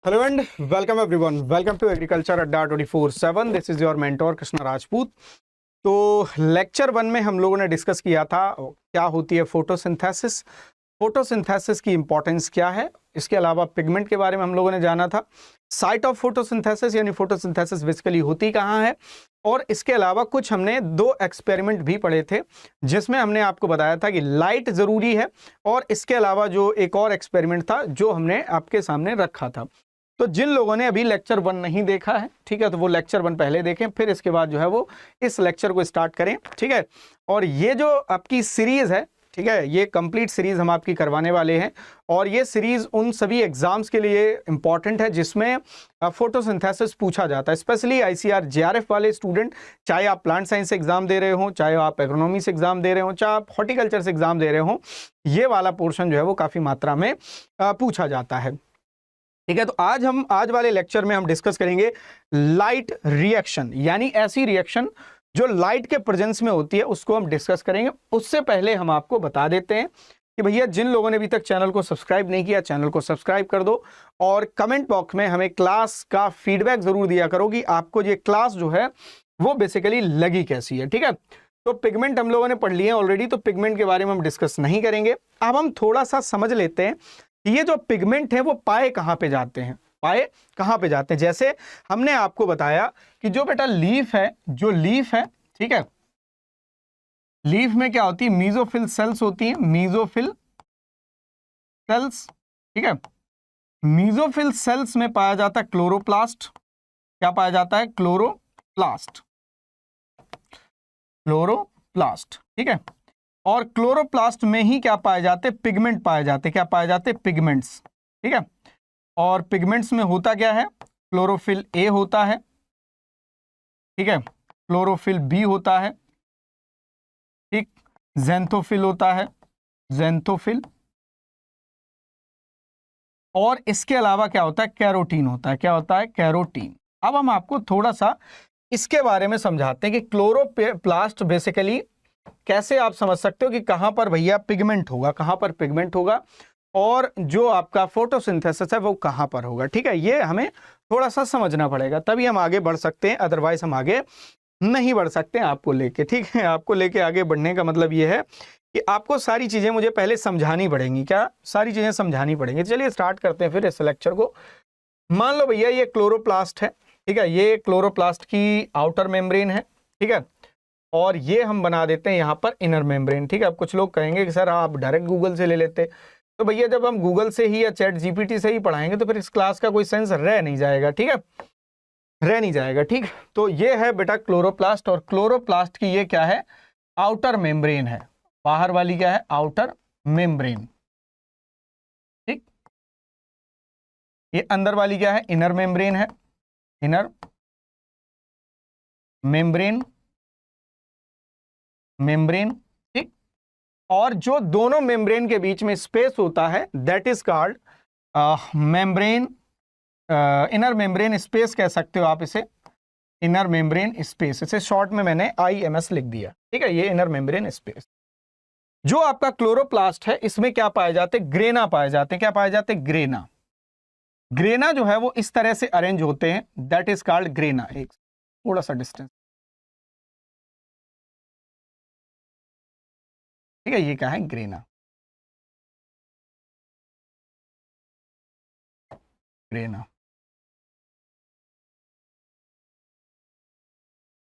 Hello and welcome everyone, welcome to agriculture Adda 24/7। This is your mentor Krishna Rajput. तो lecture 1 में हम लोगों ने डिस्कस किया था क्या होती है फोटोसिंथेसिस, फोटोसिंथेसिस की इंपॉर्टेंस क्या है। इसके अलावा पिगमेंट के बारे में हम लोगों ने जाना था, साइट ऑफ फोटोसिंथेसिस यानी फोटोसिंथेसिस बेसिकली होती कहाँ है, और इसके अलावा कुछ हमने 2 एक्सपेरिमेंट भी पढ़े थे जिसमें हमने आपको बताया था कि लाइट ज़रूरी है, और इसके अलावा जो एक और एक्सपेरिमेंट था जो हमने आपके सामने रखा था। तो जिन लोगों ने अभी लेक्चर 1 नहीं देखा है, ठीक है, तो वो लेक्चर 1 पहले देखें, फिर इसके बाद जो है वो इस लेक्चर को स्टार्ट करें, ठीक है। और ये जो आपकी सीरीज़ है, ठीक है, ये कंप्लीट सीरीज़ हम आपकी करवाने वाले हैं, और ये सीरीज़ उन सभी एग्जाम्स के लिए इंपॉर्टेंट है जिसमें फोटोसिंथेसिस पूछा जाता है, स्पेशली आईसीआर जेआरएफ वाले स्टूडेंट, चाहे आप प्लांट साइंस से एग्जाम दे रहे हो, चाहे आप एग्रोनॉमी से एग्जाम दे रहे हो, चाहे आप हॉर्टिकल्चर से एग्जाम दे रहे हो, ये वाला पोर्शन जो है वो काफ़ी मात्रा में पूछा जाता है, ठीक है। तो आज वाले लेक्चर में हम डिस्कस करेंगे लाइट रिएक्शन, यानी ऐसी रिएक्शन जो लाइट के प्रेजेंस में होती है उसको हम डिस्कस करेंगे। उससे पहले हम आपको बता देते हैं कि भैया जिन लोगों ने अभी तक चैनल को सब्सक्राइब नहीं किया, चैनल को सब्सक्राइब कर दो, और कमेंट बॉक्स में हमें क्लास का फीडबैक जरूर दिया करो कि आपको ये क्लास जो है वो बेसिकली लगी कैसी है, ठीक है। तो पिगमेंट हम लोगों ने पढ़ लिए ऑलरेडी, तो पिगमेंट के बारे में हम डिस्कस नहीं करेंगे। अब हम थोड़ा सा समझ लेते हैं ये जो पिगमेंट है वो पाए कहाँ पे जाते हैं, पाए कहाँ पे जाते हैं। जैसे हमने आपको बताया कि जो बेटा लीफ है, जो लीफ है, ठीक है, लीफ में क्या होती है, मीजोफिल सेल्स होती हैं, मीजोफिल सेल्स, ठीक है। मीजोफिल सेल्स में पाया जाता है क्लोरोप्लास्ट। क्या पाया जाता है? क्लोरोप्लास्ट, क्लोरोप्लास्ट, ठीक है। और क्लोरोप्लास्ट में ही क्या पाए जाते? पिगमेंट पाए जाते। क्या पाए जाते? पिगमेंट्स, ठीक है। और पिगमेंट्स में होता क्या है? क्लोरोफिल ए होता है, ठीक है, क्लोरोफिल बी होता है, ठीक, ज़ैंथोफिल होता है, ज़ैंथोफिल, और इसके अलावा क्या होता है? कैरोटीन होता है। क्या होता है? कैरोटीन। अब हम आपको थोड़ा सा इसके बारे में समझाते हैं कि क्लोरोप्लास्ट बेसिकली कैसे आप समझ सकते हो कि कहां पर भैया पिगमेंट होगा, कहां पर पिगमेंट होगा, और जो आपका फोटोसिंथेसिस है वो कहां पर होगा, ठीक है। ये हमें थोड़ा सा समझना पड़ेगा, तभी हम आगे बढ़ सकते हैं, अदरवाइज हम आगे नहीं बढ़ सकते हैं आपको लेके, ठीक है। आपको लेके आगे बढ़ने का मतलब ये है कि आपको सारी चीजें मुझे पहले समझानी पड़ेंगी। क्या सारी चीजें समझानी पड़ेंगी? चलिए स्टार्ट करते हैं फिर इस लेक्चर को। मान लो भैया ये क्लोरोप्लास्ट है, ठीक है, ये क्लोरोप्लास्ट की आउटर मेम्ब्रेन है, ठीक है, और ये हम बना देते हैं यहाँ पर इनर मेम्ब्रेन, ठीक है। अब कुछ लोग कहेंगे कि सर आप डायरेक्ट गूगल से ले लेते, तो भैया जब हम गूगल से ही या चैट जीपीटी से ही पढ़ाएंगे तो फिर इस क्लास का कोई सेंस रह नहीं जाएगा, ठीक है, रह नहीं जाएगा, ठीक। तो ये है बेटा क्लोरोप्लास्ट, और क्लोरोप्लास्ट की ये क्या है? आउटर मेम्ब्रेन है। बाहर वाली क्या है? आउटर मेम्ब्रेन, ठीक। ये अंदर वाली क्या है? इनर मेम्ब्रेन है, इनर मेम्ब्रेन, मेम्ब्रेन, ठीक। और जो दोनों मेम्ब्रेन के बीच में स्पेस होता है that is called membrane, inner membrane space कह सकते हो आप इसे, इनर मेम्ब्रेन स्पेस। इसे शॉर्ट में मैंने IMS लिख दिया, ठीक है, ये इनर मेम्ब्रेन स्पेस। जो आपका क्लोरोप्लास्ट है इसमें क्या पाए जाते? ग्रेना पाए जाते हैं। क्या पाए जाते? ग्रेना। ग्रेना जो है वो इस तरह से अरेंज होते हैं, दैट इज कॉल्ड ग्रेना। एक थोड़ा सा डिस्टेंस, ठीक है, ये क्या है? Grana, grana,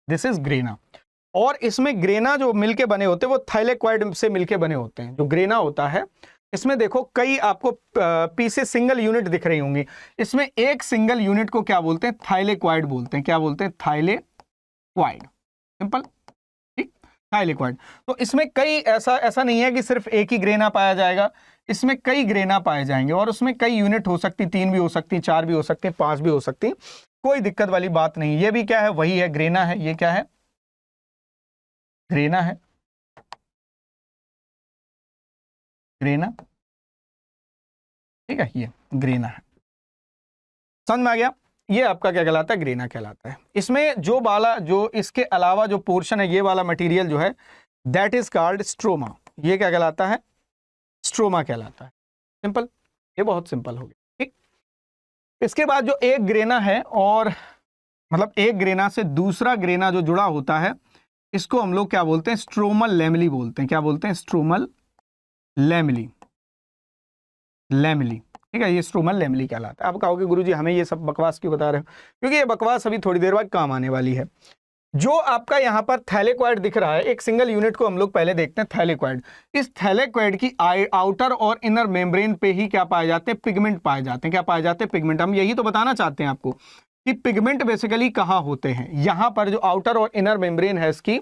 this is grana. और इसमें ग्रेना जो मिलके बने होते हैं वो थाइलेक्वाइड से मिलके बने होते हैं। जो ग्रेना होता है इसमें देखो कई आपको पीसे सिंगल यूनिट दिख रही होंगी, इसमें एक सिंगल यूनिट को क्या बोलते हैं? थाइलेक्वाइड बोलते हैं। क्या बोलते हैं? थाइलेक्वाइड, सिंपल, ठीक, थाइलेक्वाइड। तो इसमें कई ऐसा नहीं है कि सिर्फ एक ही ग्रेना पाया जाएगा, इसमें कई ग्रेना पाए जाएंगे, और उसमें कई यूनिट हो सकती, 3 भी हो सकती, 4 भी हो सकती, 5 भी हो सकती, कोई दिक्कत वाली बात नहीं। ये भी क्या है? वही है, ग्रेना है। ये क्या है? ग्रेना है, ग्रेना, ठीक है, ये ग्रेना है। समझ में आ गया? ये आपका क्या कहलाता है? ग्रेना कहलाता है। इसमें जो वाला, जो इसके अलावा जो पोर्शन है, ये वाला मटेरियल जो है दैट इज कॉल्ड स्ट्रोमा। ये क्या कहलाता है? स्ट्रोमा कहलाता है। सिंपल, ये बहुत सिंपल हो गया, ठीक। इसके बाद जो एक ग्रेना है, और मतलब एक ग्रेना से दूसरा ग्रेना जो जुड़ा होता है, इसको हम लोग क्या बोलते हैं? स्ट्रोमल लैमेली बोलते हैं। क्या बोलते हैं? Stromal lamellae. लैमेली, ठीक है, ये स्ट्रोमल लैमेली कहलाता है। आप कहोगे गुरुजी हमें ये सब बकवास क्यों बता रहे हो? क्योंकि ये बकवास अभी थोड़ी देर बाद काम आने वाली है। जो आपका यहाँ पर थैलेक्वाइड दिख रहा है, एक सिंगल यूनिट को हम लोग पहले देखते हैं, थैलेक्वाइड। इस थैलेक्वाइड की आउटर और इनर मेम्ब्रेन पे ही क्या पाए जाते हैं? पिगमेंट पाए जाते हैं। क्या पाए जाते हैं? पिगमेंट। हम यही तो बताना चाहते हैं आपको कि पिगमेंट बेसिकली कहाँ होते हैं। यहाँ पर जो आउटर और इनर मेम्ब्रेन है इसकी,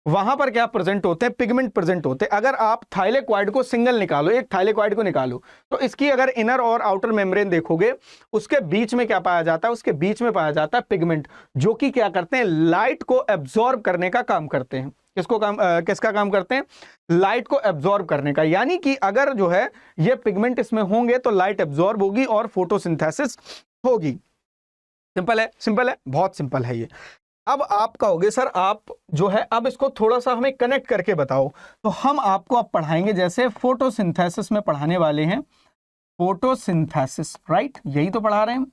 वहां पर क्या प्रेजेंट होते हैं? पिगमेंट प्रेजेंट होते हैं। अगर आप थाइलेक्वाइड को सिंगल निकालो, एक थाइलेक्वाइड को निकालो, तो इसकी अगर इनर और आउटर मेम्ब्रेन देखोगे, उसके बीच में क्या पाया जाता है? उसके बीच में पाया जाता है पिगमेंट, जो कि क्या करते हैं? लाइट को एब्जॉर्ब करने का काम करते हैं। किसका काम करते हैं? लाइट को एब्जॉर्ब करने का। यानी कि अगर जो है ये पिगमेंट इसमें होंगे तो लाइट एब्जॉर्ब होगी और फोटोसिंथेसिस होगी। सिंपल है, सिंपल है, बहुत सिंपल है ये। अब आप कहोगे सर आप जो है अब इसको थोड़ा सा हमें कनेक्ट करके बताओ, तो हम आपको अब पढ़ाएंगे जैसे फोटोसिंथेसिस में पढ़ाने वाले हैं। फोटोसिंथेसिस, राइट, यही तो पढ़ा रहे हैं हम।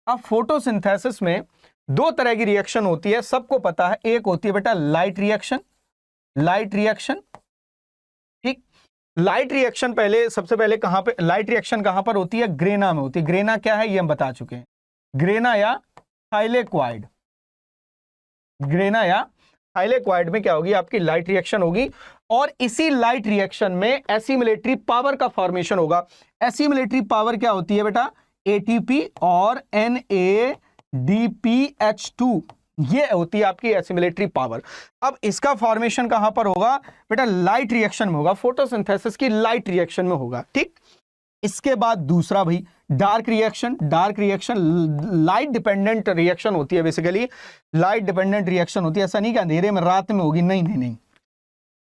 अब फोटोसिंथेसिस में दो तरह की रिएक्शन होती है, सबको पता है। एक होती है बेटा लाइट रिएक्शन, लाइट रिएक्शन, ठीक। लाइट रिएक्शन पहले, सबसे पहले कहां पे लाइट रिएक्शन कहां पर होती है? ग्रेना में होती है। ग्रेना क्या है ये हम बता चुके हैं, ग्रेना या थाइलेक्वाइड। ग्रेना या थाइलेक्वाइड में क्या होगी? आपकी लाइट रिएक्शन होगी, और इसी लाइट रिएक्शन में एसिमिलेटरी पावर का फॉर्मेशन होगा। एसिमिलेटरी पावर क्या होती है बेटा? एटीपी और NADPH2, ये होती है आपकी एसिमिलेटरी पावर। अब इसका फॉर्मेशन कहां पर होगा बेटा? लाइट रिएक्शन में होगा, फोटोसिंथेसिस की लाइट रिएक्शन में होगा, ठीक। इसके बाद दूसरा भाई dark reaction. Dark reaction light dependent reaction होती है, बेसिकली लाइट डिपेंडेंट रिएक्शन होती है। ऐसा नहीं कि अंधेरे में रात में होगी, नहीं नहीं नहीं,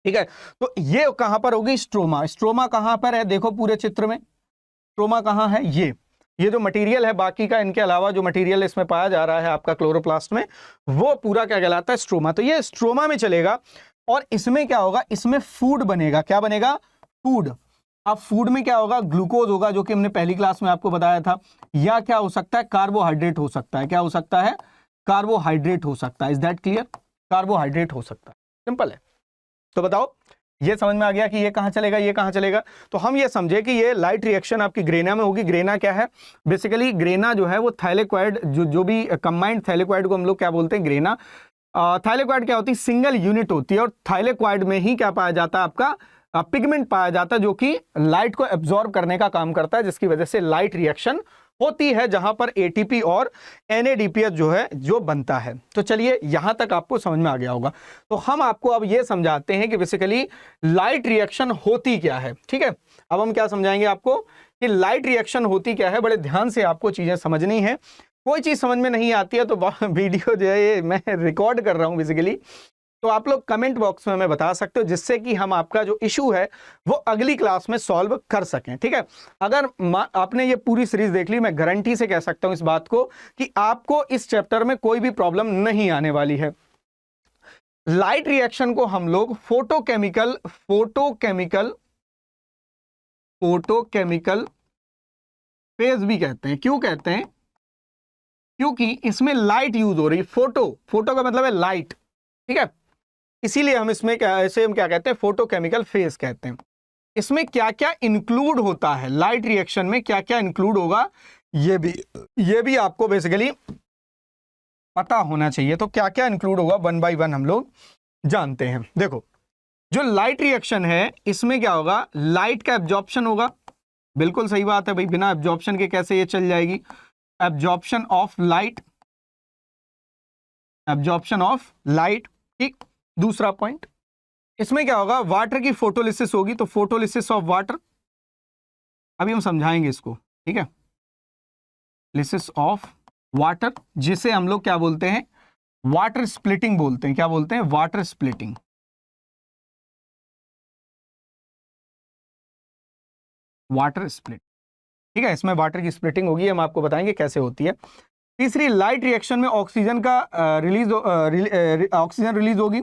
ठीक है। तो ये कहां पर होगी? स्ट्रोमा। स्ट्रोमा कहां पर है? देखो पूरे चित्र में स्ट्रोमा कहां है? ये जो मटेरियल है, बाकी का इनके अलावा जो मटेरियल इसमें पाया जा रहा है आपका क्लोरोप्लास्ट में, वो पूरा क्या कहलाता है? स्ट्रोमा। तो ये स्ट्रोमा में चलेगा, और इसमें क्या होगा? इसमें फूड बनेगा। क्या बनेगा? फूड। अब फूड में क्या होगा? ग्लूकोज होगा, जो कि हमने पहली क्लास में आपको बताया था। या क्या हो सकता है? कार्बोहाइड्रेट हो सकता है। क्या हो सकता है? कार्बोहाइड्रेट हो सकता है। Is that clear? कार्बोहाइड्रेट हो सकता है, सिंपल है। तो बताओ, ये समझ में आ गया कि ये कहां चलेगा, ये कहां चलेगा? तो हम ये समझे कि ये लाइट रिएक्शन आपकी ग्रेना में होगी। ग्रेना क्या है? बेसिकली ग्रेना जो है वो थाइलेक्वाइड, जो भी कंबाइंड थाइलेक्वाइड को हम लोग क्या बोलते हैं? ग्रेना। थाइलेक्वाइड क्या होती है? सिंगल यूनिट होती है, और थाइलेक्वाइड में ही क्या पाया जाता है? आपका पिगमेंट पाया जाता है, जो कि लाइट को एब्जॉर्ब करने का काम करता है, जिसकी वजह से लाइट रिएक्शन होती है, जहां पर एटीपी और NADPH जो है जो बनता है। तो चलिए यहां तक आपको समझ में आ गया होगा। तो हम आपको अब ये समझाते हैं कि बेसिकली लाइट रिएक्शन होती क्या है, ठीक है। अब हम क्या समझाएंगे आपको कि लाइट रिएक्शन होती क्या है। बड़े ध्यान से आपको चीजें समझनी है। कोई चीज समझ में नहीं आती है तो वीडियो जो है ये मैं रिकॉर्ड कर रहा हूं बेसिकली, तो आप लोग कमेंट बॉक्स में हमें बता सकते हो, जिससे कि हम आपका जो इशू है वो अगली क्लास में सॉल्व कर सकें, ठीक है। अगर आपने ये पूरी सीरीज देख ली, मैं गारंटी से कह सकता हूं इस बात को कि आपको इस चैप्टर में कोई भी प्रॉब्लम नहीं आने वाली है। लाइट रिएक्शन को हम लोग फोटोकेमिकल फेज भी कहते हैं। क्यों कहते हैं? क्योंकि इसमें लाइट यूज हो रही है। फोटो का मतलब है लाइट, ठीक है। इसीलिए हम इसमें ऐसे हम क्या कहते हैं? फोटोकेमिकल फेज कहते हैं। इसमें क्या क्या इंक्लूड होता है, लाइट रिएक्शन में क्या क्या इंक्लूड होगा, ये भी आपको बेसिकली पता होना चाहिए। तो क्या क्या इंक्लूड होगा, वन बाय वन हम लोग जानते हैं। देखो, जो लाइट रिएक्शन है इसमें क्या होगा? लाइट का एब्जॉर्प्शन होगा। बिल्कुल सही बात है भाई, बिना एब्जॉर्प्शन के कैसे ये चल जाएगी? Absorption of light, absorption of light, ठीक। दूसरा पॉइंट, इसमें क्या होगा? वाटर की फोटोलिसिस होगी, तो फोटोलिसिस ऑफ वाटर, अभी हम समझाएंगे इसको, ठीक है। लिसिस ऑफ वाटर, जिसे हम लोग क्या बोलते हैं? वाटर स्प्लिटिंग बोलते हैं। क्या बोलते हैं? Water splitting. वाटर स्प्लिट, ठीक है। इसमें वाटर की स्प्लिटिंग होगी, हम आपको बताएंगे कैसे होती है। तीसरी, लाइट रिएक्शन में ऑक्सीजन का ऑक्सीजन रिलीज होगी,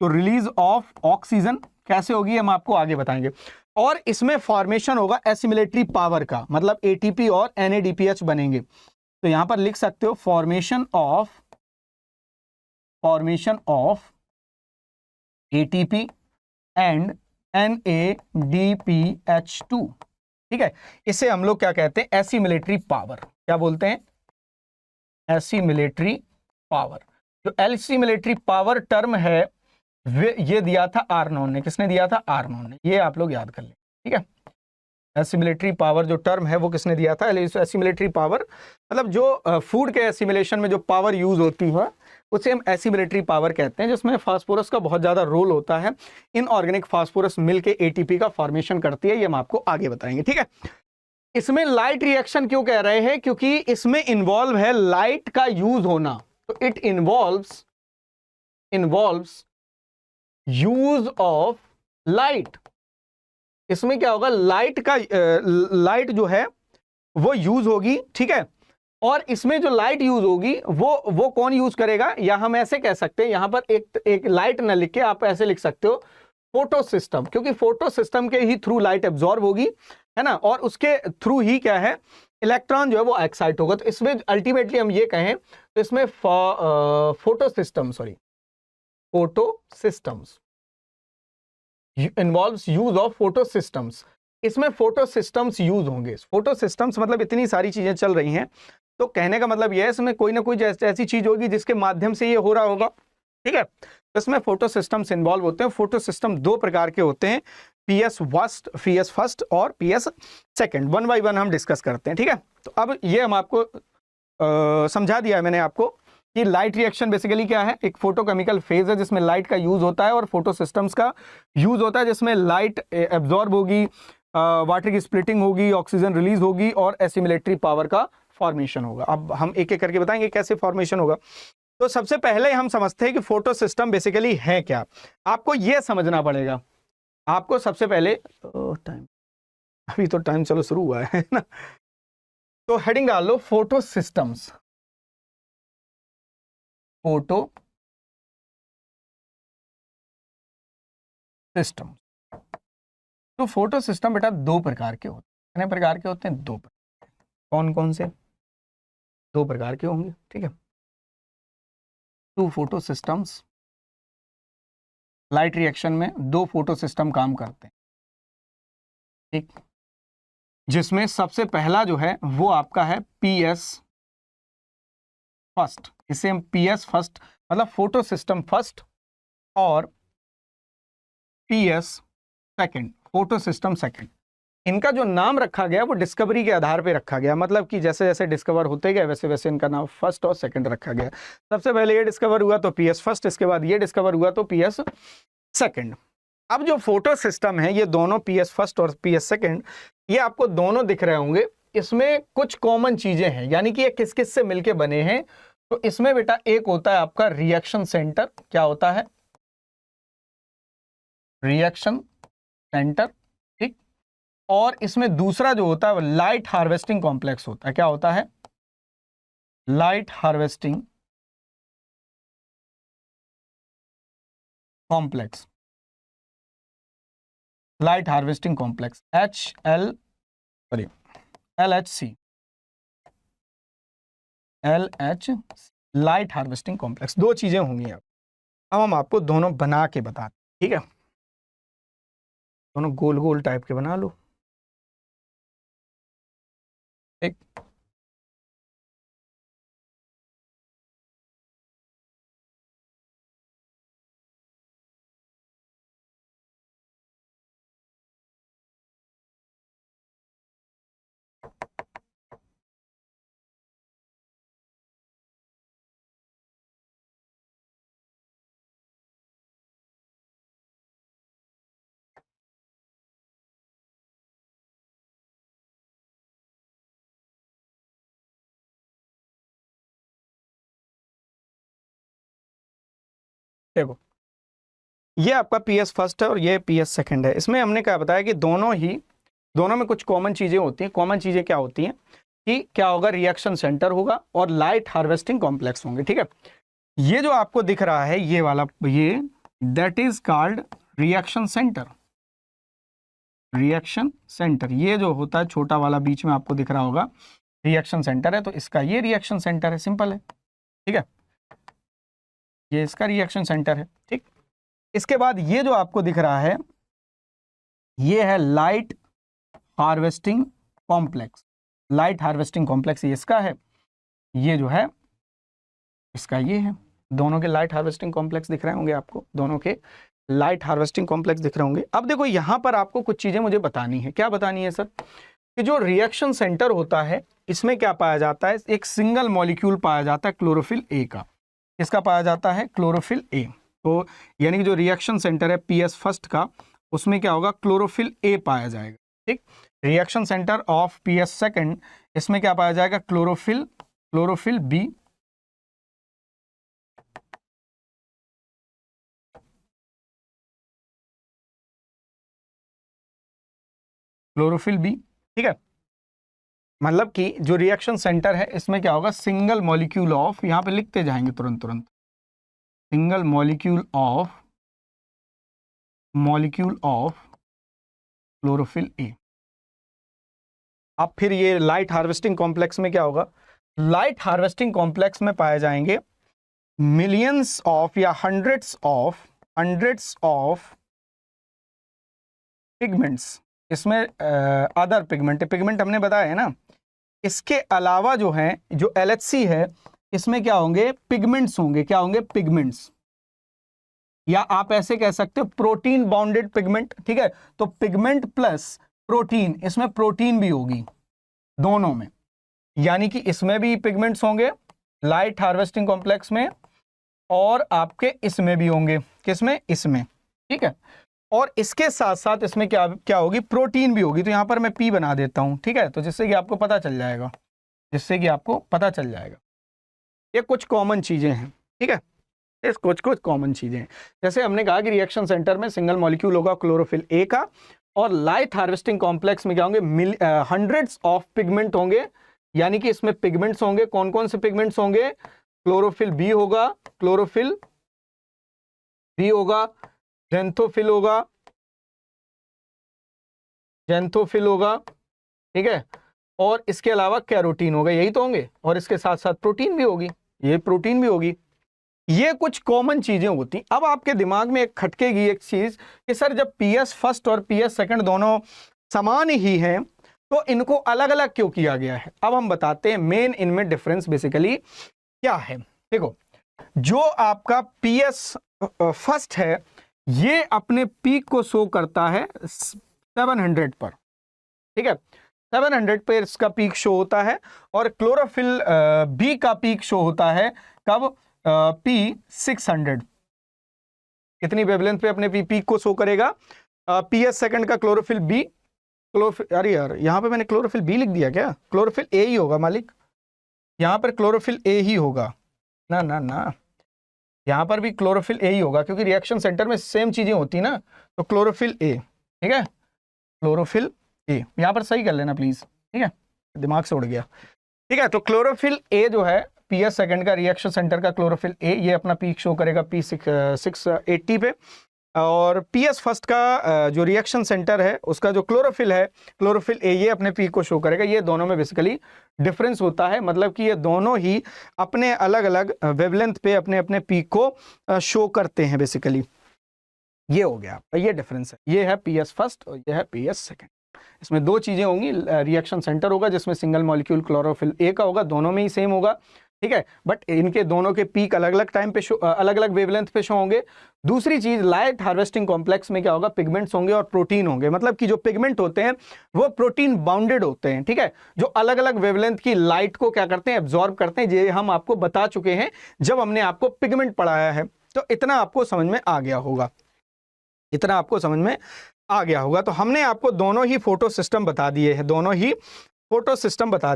तो रिलीज ऑफ ऑक्सीजन कैसे होगी हम आपको आगे बताएंगे। और इसमें फॉर्मेशन होगा एसिमिलेटरी पावर का, मतलब एटीपी और NADPH बनेंगे। तो यहां पर लिख सकते हो formation of ATP and NADPH2, ठीक है। इसे हम लोग क्या कहते हैं, एसिमिलेटरी पावर। क्या बोलते हैं, एसिमिलेटरी पावर। जो एसिमिलेटरी पावर टर्म है ये दिया था आर्नोन ने। किसने दिया था, आर्नोन ने। ये आप लोग याद कर लें, ठीक है। एसिमिलेटरी पावर जो टर्म है वो किसने दिया था, एसिमिलेटरी पावर मतलब जो फूड के एसिमिलेशन में जो पावर यूज होती है उसे हम एसिमिलेटरी पावर कहते हैं, जिसमें फास्फोरस का बहुत ज्यादा रोल होता है। इनऑर्गेनिक फास्फोरस मिलके एटीपी का फॉर्मेशन करती है, ये हम आपको आगे बताएंगे, ठीक है। इसमें लाइट रिएक्शन क्यों कह रहे हैं, क्योंकि इसमें इन्वॉल्व है लाइट का यूज होना। तो it involves use of light. इसमें क्या होगा, लाइट जो है वो यूज होगी, ठीक है। और इसमें जो लाइट यूज होगी वो कौन यूज करेगा, या हम ऐसे कह सकते हैं, यहां पर एक लाइट न लिख के आप ऐसे लिख सकते हो फोटो सिस्टम, क्योंकि फोटो सिस्टम के ही थ्रू लाइट एब्जॉर्ब होगी, है ना, और उसके थ्रू ही क्या है, इलेक्ट्रॉन जो है वो एक्साइट होगा। तो इसमें अल्टीमेटली हम ये कहें तो इसमें photo systems involves use of photo systems. इसमें फोटो सिस्टम्स यूज होंगे। फोटो सिस्टम्स मतलब इतनी सारी चीजें चल रही हैं, तो कहने का मतलब यह है इसमें कोई ना कोई ऐसी चीज होगी जिसके माध्यम से ये हो रहा होगा, ठीक है। तो इसमें फोटो सिस्टम्स इन्वॉल्व होते हैं। फोटो सिस्टम दो प्रकार के होते हैं, PS फर्स्ट और PS second. One by one हम डिस्कस करते हैं, ठीक है। तो अब ये हम आपको समझा दिया है मैंने आपको कि लाइट रिएक्शन बेसिकली क्या है, एक फोटोकेमिकल फेज है जिसमें लाइट का यूज होता है, और फोटो सिस्टम्स का यूज होता है जिसमें लाइट एब्जॉर्ब होगी, वाटर की स्प्लिटिंग होगी, ऑक्सीजन रिलीज होगी और एसिमिलेटरी पावर का फॉर्मेशन होगा। अब हम एक एक करके बताएंगे कैसे फॉर्मेशन होगा। तो सबसे पहले हम समझते हैं कि फोटो सिस्टम बेसिकली है क्या। आपको यह समझना पड़ेगा, आपको सबसे पहले टाइम, अभी तो टाइम चलो शुरू हुआ है ना। तो हेडिंग डाल लो फोटो सिस्टम्स। Photo system. तो फोटो सिस्टम बेटा दो प्रकार के होते हैं। कितने प्रकार के होते हैं, दो प्रकार। कौन कौन से, दो प्रकार के होंगे, ठीक है। Two photo systems, light reaction में दो फोटो सिस्टम काम करते हैं, ठीक। जिसमें सबसे पहला जो है वो आपका है PS फर्स्ट। इसे हम PS फर्स्ट मतलब फोटो सिस्टम फर्स्ट, और PS second photo system second. इनका जो नाम रखा गया वो डिस्कवरी के आधार पे रखा गया, मतलब कि जैसे जैसे डिस्कवर होते गए वैसे वैसे इनका नाम फर्स्ट और सेकंड रखा गया। सबसे पहले ये डिस्कवर हुआ तो PS फर्स्ट, इसके बाद ये डिस्कवर हुआ तो PS सेकंड। अब जो फोटो सिस्टम है ये दोनों PS फर्स्ट और PS सेकंड, ये आपको दोनों दिख रहे होंगे। इसमें कुछ कॉमन चीजें हैं, यानी कि ये किस किस से मिलके बने हैं। तो इसमें बेटा एक होता है आपका रिएक्शन सेंटर। क्या होता है, रिएक्शन सेंटर, ठीक। और इसमें दूसरा जो होता है वो लाइट हार्वेस्टिंग कॉम्प्लेक्स होता है। क्या होता है, light harvesting complex, light harvesting complex LHC, light harvesting complex. दो चीजें होंगी। अब हम आपको दोनों बना के बताते, ठीक है। दोनों गोल गोल टाइप के बना लो, एक। देखो ये आपका PS फर्स्ट है और ये PS सेकंड है। इसमें हमने क्या बताया कि दोनों में कुछ कॉमन चीजें होती हैं। कॉमन चीजें क्या होती हैं कि क्या होगा, रिएक्शन सेंटर होगा और लाइट हार्वेस्टिंग कॉम्प्लेक्स होंगे, ठीक है। ये जो आपको दिख रहा है ये वाला, ये that is called reaction centre. Reaction centre, ये जो होता है छोटा वाला बीच में आपको दिख रहा होगा, रिएक्शन सेंटर है, तो इसका ये रिएक्शन सेंटर है, सिंपल है, ठीक है, ये इसका रिएक्शन सेंटर है, ठीक। इसके बाद ये जो आपको दिख रहा है ये है light harvesting complex, light harvesting complex ये इसका है, ये जो है इसका ये है, दोनों के लाइट हार्वेस्टिंग कॉम्प्लेक्स दिख रहे होंगे आपको, दोनों के लाइट हार्वेस्टिंग कॉम्प्लेक्स दिख रहे होंगे। अब देखो यहां पर आपको कुछ चीजें मुझे बतानी है। क्या बतानी है सर? कि जो रिएक्शन सेंटर होता है इसमें क्या पाया जाता है, एक सिंगल मॉलिक्यूल पाया जाता है क्लोरोफिल ए का, इसका पाया जाता है क्लोरोफिल ए। तो यानी कि जो रिएक्शन सेंटर है पीएस फर्स्ट का, उसमें क्या होगा, क्लोरोफिल ए पाया जाएगा, ठीक। Reaction centre of PS second, इसमें क्या पाया जाएगा, क्लोरोफिल बी, क्लोरोफिल बी, ठीक है। मतलब कि जो रिएक्शन सेंटर है इसमें क्या होगा, सिंगल मॉलिक्यूल ऑफ, यहां पे लिखते जाएंगे तुरंत तुरंत, single molecule of chlorophyll A. अब फिर ये लाइट हार्वेस्टिंग कॉम्प्लेक्स में क्या होगा, लाइट हार्वेस्टिंग कॉम्प्लेक्स में पाए जाएंगे मिलियंस ऑफ या हंड्रेड्स ऑफ पिगमेंट्स, इसमें अदर पिगमेंट हमने बताया है ना, इसके अलावा जो है, जो LHC है इसमें क्या होंगे, पिगमेंट्स होंगे, क्या होंगे, पिगमेंट्स, या आप ऐसे कह सकते हो प्रोटीन बाउंडेड पिगमेंट, ठीक है। तो पिगमेंट प्लस प्रोटीन, इसमें प्रोटीन भी होगी दोनों में, यानी कि इसमें भी पिगमेंट्स होंगे लाइट हार्वेस्टिंग कॉम्प्लेक्स में, और आपके इसमें भी होंगे, किसमें, इसमें, ठीक है। और इसके साथ साथ इसमें क्या क्या होगी, प्रोटीन भी होगी। तो यहां पर मैं P बना देता हूं, ठीक है, तो जिससे कि आपको पता चल जाएगा, ये कुछ कॉमन चीजें हैं, ठीक है, ये कुछ कॉमन चीजें हैं। जैसे हमने कहा कि रिएक्शन सेंटर में सिंगल मॉलिक्यूल होगा क्लोरोफिल ए का, और लाइट हार्वेस्टिंग कॉम्प्लेक्स में क्या होंगे, हंड्रेड्स ऑफ पिगमेंट होंगे, यानी कि इसमें पिगमेंट्स होंगे। कौन कौन से पिगमेंट्स होंगे, क्लोरोफिल बी होगा, जेंथोफिल होगा, ठीक है, और इसके अलावा कैरोटीन होगा, यही तो होंगे, और इसके साथ साथ प्रोटीन भी होगी, ये प्रोटीन भी होगी। ये कुछ कॉमन चीजें होती। अब आपके दिमाग में एक खटकेगी एक चीज कि सर जब पीएस फर्स्ट और पीएस सेकंड दोनों समान ही हैं तो इनको अलग अलग क्यों किया गया है। अब हम बताते हैं मेन इनमें डिफरेंस बेसिकली क्या है। देखो, जो आपका पीएस फर्स्ट है ये अपने पीक को शो करता है 700 पर, ठीक है, 700 पे इसका पीक शो होता है, और क्लोरोफिल बी का पीक शो होता है कब, P600। कितनी वेवलेंथ पे अपने पीक को शो करेगा, पीएस सेकंड का क्लोरोफिल बी, अरे यार यहां पे मैंने क्लोरोफिल बी लिख दिया क्या, क्लोरोफिल ए ही होगा मालिक, यहां पर क्लोरोफिल ए ही होगा, ना यहां पर भी क्लोरोफिल ए ही होगा, क्योंकि रिएक्शन सेंटर में सेम चीजें होती ना, तो क्लोरोफिल ए, ठीक है, क्लोरोफिल ए यहां पर सही कर लेना प्लीज, ठीक है, दिमाग से उड़ गया, ठीक है। तो क्लोरोफिल ए जो है पीएस सेकंड का रिएक्शन सेंटर का क्लोरोफिल ए, ये अपना पीक शो करेगा P680 पे, और पीएस फर्स्ट का जो रिएक्शन सेंटर है उसका जो क्लोरोफिल है, क्लोरोफिल ए, ये अपने पीक को शो करेगा। ये दोनों में बेसिकली डिफरेंस होता है, मतलब कि ये दोनों ही अपने अलग अलग वेवलेंथ पे अपने अपने पीक को शो करते हैं बेसिकली। ये हो गया, ये डिफरेंस है, ये है पीएस फर्स्ट और ये है पीएस सेकंड। इसमें दो चीजें होंगी, रिएक्शन सेंटर होगा जिसमें सिंगल मॉलिक्यूल क्लोरोफिल ए का होगा, दोनों में ही सेम होगा, ठीक है, बट इनके दोनों के पीक अलग अलग टाइम पे शो, अलग अलग वेवलेंथ पे शो होंगे। दूसरी चीज, लाइट हार्वेस्टिंग कॉम्प्लेक्स में क्या होगा, पिगमेंट्स होंगे और प्रोटीन होंगे, मतलब कि जो पिगमेंट होते हैं वो प्रोटीन बाउंडेड होते हैं, ठीक है, जो अलग अलग वेवलेंथ की लाइट को क्या करते हैं, एब्जॉर्ब करते हैं। ये हम आपको बता चुके हैं जब हमने आपको पिगमेंट पढ़ाया है, तो इतना आपको समझ में आ गया होगा, तो हमने आपको दोनों ही फोटो सिस्टम बता दिए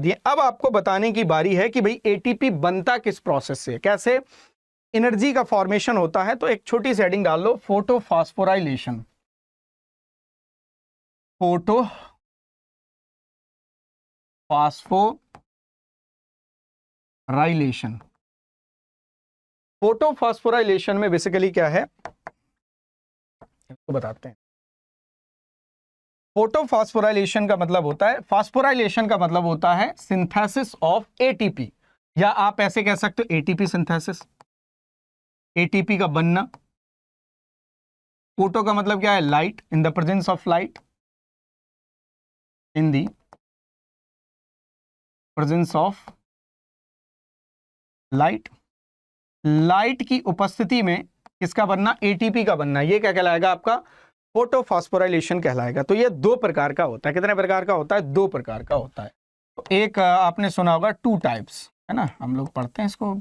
हैं, अब आपको बताने की बारी है कि भाई एटीपी बनता किस प्रोसेस से, कैसे एनर्जी का फॉर्मेशन होता है। तो एक छोटी सी हेडिंग डाल लो, फोटोफॉस्फोराइलेशन, फोटोफॉस्फोराइलेशन में बेसिकली क्या है तो बताते हैं। फोटोफॉस्फोराइलेशन का मतलब होता है, फास्फोराइलेशन का मतलब होता है सिंथेसिस ऑफ एटीपी, या आप ऐसे कह सकते हो एटीपी सिंथेसिस, एटीपी का बनना। फोटो का मतलब क्या है? Light, in the presence of light, in the presence of light, light की उपस्थिति में किसका बनना? एटीपी का बनना। ये क्या कहलाएगा? आपका फोटोफॉस्फोराइलेशन कहलाएगा। तो ये दो प्रकार का होता है। कितने प्रकार का होता है? दो प्रकार का होता है। तो एक आपने सुना होगा टू टाइप्स, है ना, हम लोग पढ़ते हैं इसको,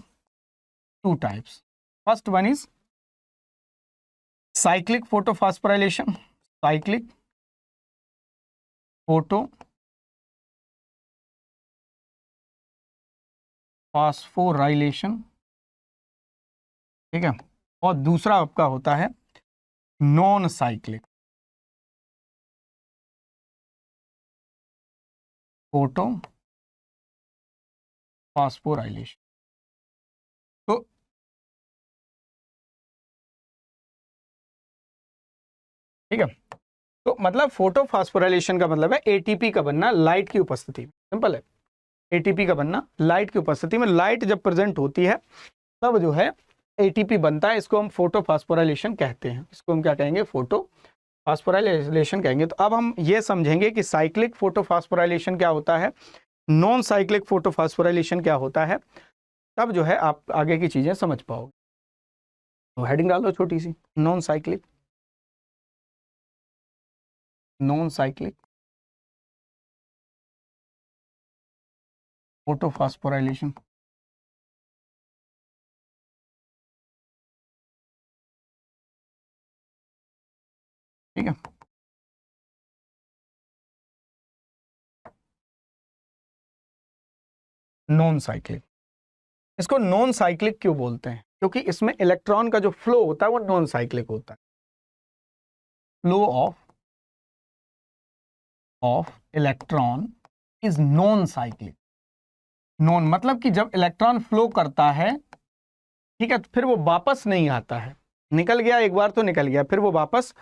two types. First one is cyclic photophosphorylation, cyclic photophosphorylation, ठीक है। और दूसरा आपका होता है नॉन साइक्लिक फोटो फास्फोराइलेशन। तो ठीक है, तो मतलब फोटो फास्फोराइलेशन का मतलब है एटीपी का बनना लाइट की उपस्थिति में। सिंपल है, एटीपी का बनना लाइट की उपस्थिति में। लाइट जब प्रेजेंट होती है तब जो है एटीपी बनता है। इसको हम फोटो फास्फोराइलेशन कहते हैं। इसको हम क्या कहेंगे? फोटो फास्फोराइलेशन कहेंगे। तो अब हम ये समझेंगे कि साइक्लिक फोटो फास्फोराइलेशन क्या होता है, नॉन साइक्लिक फोटो फास्फोराइलेशन क्या होता है, तब जो है आप आगे की चीजें समझ पाओगे। तो हेडिंग डाल दो छोटी सी, non cyclic, non cyclic photophosphorylation. ठीक है, नॉन साइक्लिक। इसको नॉन साइक्लिक क्यों बोलते हैं? क्योंकि इसमें इलेक्ट्रॉन का जो फ्लो होता है वो नॉन साइक्लिक होता है। Flow of electron is non cyclic. Non मतलब कि जब इलेक्ट्रॉन फ्लो करता है, ठीक है, तो फिर वो वापस नहीं आता है। निकल गया एक बार तो निकल गया, फिर वो वापस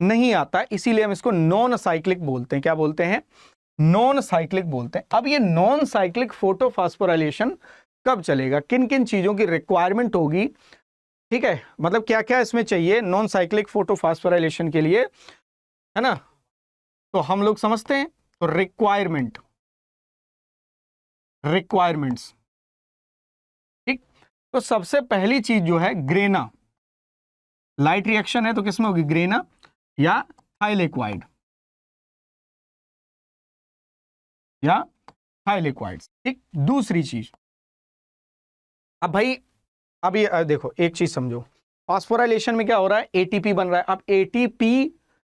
नहीं आता है। इसीलिए हम इसको नॉन साइक्लिक बोलते हैं। क्या बोलते हैं? नॉन साइक्लिक बोलते हैं। अब ये नॉन साइक्लिक फोटो फास्फोराइलेशन कब चलेगा? किन किन चीजों की रिक्वायरमेंट होगी? ठीक है, मतलब क्या क्या इसमें चाहिए नॉन साइक्लिक फोटो फास्फोराइलेशन के लिए, है ना? तो हम लोग समझते हैं। तो रिक्वायरमेंट्स, ठीक। तो सबसे पहली चीज जो है ग्रेना, लाइट रिएक्शन है तो किसमें होगी? ग्रेना या थाइलेक्वाइड, या थाइलेक्वाइड, ठीक। दूसरी चीज, अब भाई अब ये देखो एक चीज समझो, फास्फोराइलेशन में क्या हो रहा है? एटीपी बन रहा है। अब एटीपी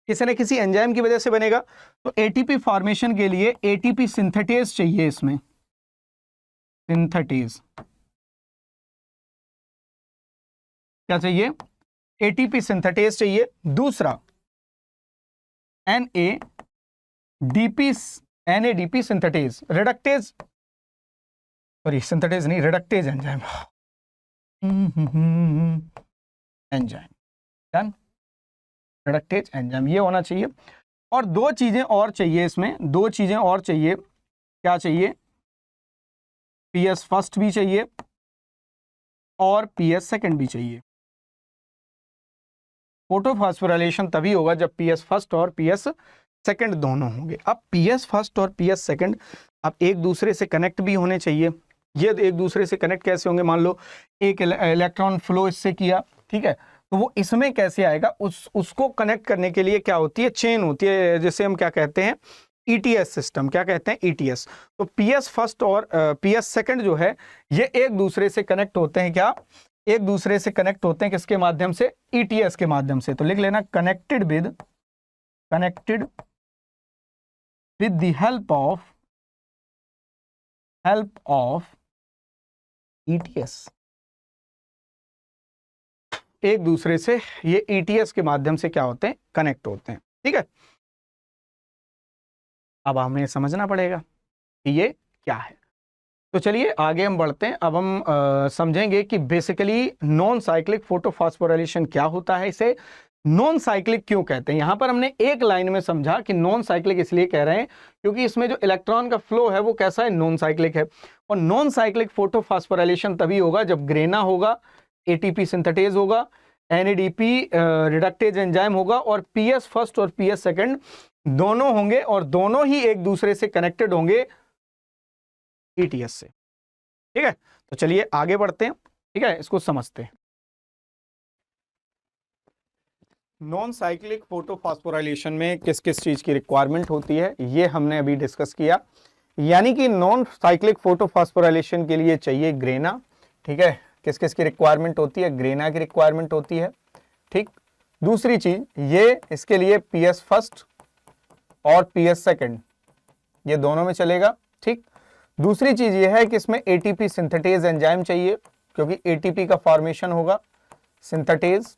किसी न किसी एंजाइम की वजह से बनेगा। तो एटीपी फॉर्मेशन के लिए एटीपी सिंथेटेज चाहिए। इसमें सिंथेटेज क्या चाहिए? एटीपी सिंथेटेज चाहिए। दूसरा NADP synthetase, reductase, sorry synthetase नहीं, reductase enzyme, enzyme done, reductase enzyme ये होना चाहिए। और दो चीजें और चाहिए इसमें, दो चीजें और चाहिए। क्या चाहिए? पीएस फर्स्ट भी चाहिए और पीएस सेकंड भी चाहिए। फोटोफॉस्फोराइलेशन तभी होगा जब पीएस फर्स्ट और पीएस सेकंड दोनों होंगे। अब पीएस फर्स्ट और पीएस सेकंड अब एक दूसरे से कनेक्ट भी होने चाहिए। ये एक दूसरे से कनेक्ट कैसे होंगे? मान लो एक इलेक्ट्रॉन फ्लो इससे किया, ठीक है, तो वो इसमें कैसे आएगा? उसको कनेक्ट करने के लिए क्या होती है? चेन होती है, जिसे हम क्या कहते हैं? ETS system. क्या कहते हैं? ईटीएस। तो पीएस फर्स्ट और पीएस सेकंड जो है ये एक दूसरे से कनेक्ट होते हैं। क्या? एक दूसरे से कनेक्ट होते हैं किसके माध्यम से? ईटीएस के माध्यम से। तो लिख लेना connected with the help of ETS. एक दूसरे से ये ईटीएस के माध्यम से क्या होते हैं? कनेक्ट होते हैं। ठीक है, अब हमें समझना पड़ेगा कि ये क्या है। तो चलिए आगे हम बढ़ते हैं। अब हम समझेंगे कि बेसिकली नॉन साइक्लिक फोटोफॉस्फोराइलेशन क्या होता है, इसे नॉन साइक्लिक क्यों कहते हैं? यहां पर हमने एक लाइन में समझा कि नॉन साइक्लिक इसलिए कह रहे हैं क्योंकि इसमें जो इलेक्ट्रॉन का फ्लो है वो कैसा है, नॉन साइक्लिक है। और नॉन साइक्लिक फोटोफॉस्फोराइलेशन तभी होगा जब ग्रेना होगा, एटीपी सिंथेटेज होगा, एनएडीपी रिडक्टेज एंजाइम होगा, और पीएस फर्स्ट और पीएस सेकंड दोनों होंगे, और दोनों ही एक दूसरे से कनेक्टेड होंगे ईटीएस से। ठीक है, तो चलिए आगे बढ़ते हैं। ठीक है, इसको समझते हैं। नॉन साइक्लिक फोटोफॉस्फोराइलेशन में किस किस चीज की रिक्वायरमेंट होती है ये हमने अभी डिस्कस किया। यानी कि नॉन साइक्लिक फोटोफॉस्फोराइलेशन के लिए चाहिए ग्रेना। ठीक है, किस किस की रिक्वायरमेंट होती है? ग्रेना की रिक्वायरमेंट होती है। ठीक, दूसरी चीज ये इसके लिए पीएस फर्स्ट और पीएस सेकंड ये दोनों में चलेगा। ठीक, दूसरी चीज ये है कि इसमें एटीपी सिंथेटेज एंजाइम चाहिए क्योंकि एटीपी का फॉर्मेशन होगा, सिंथेटेज,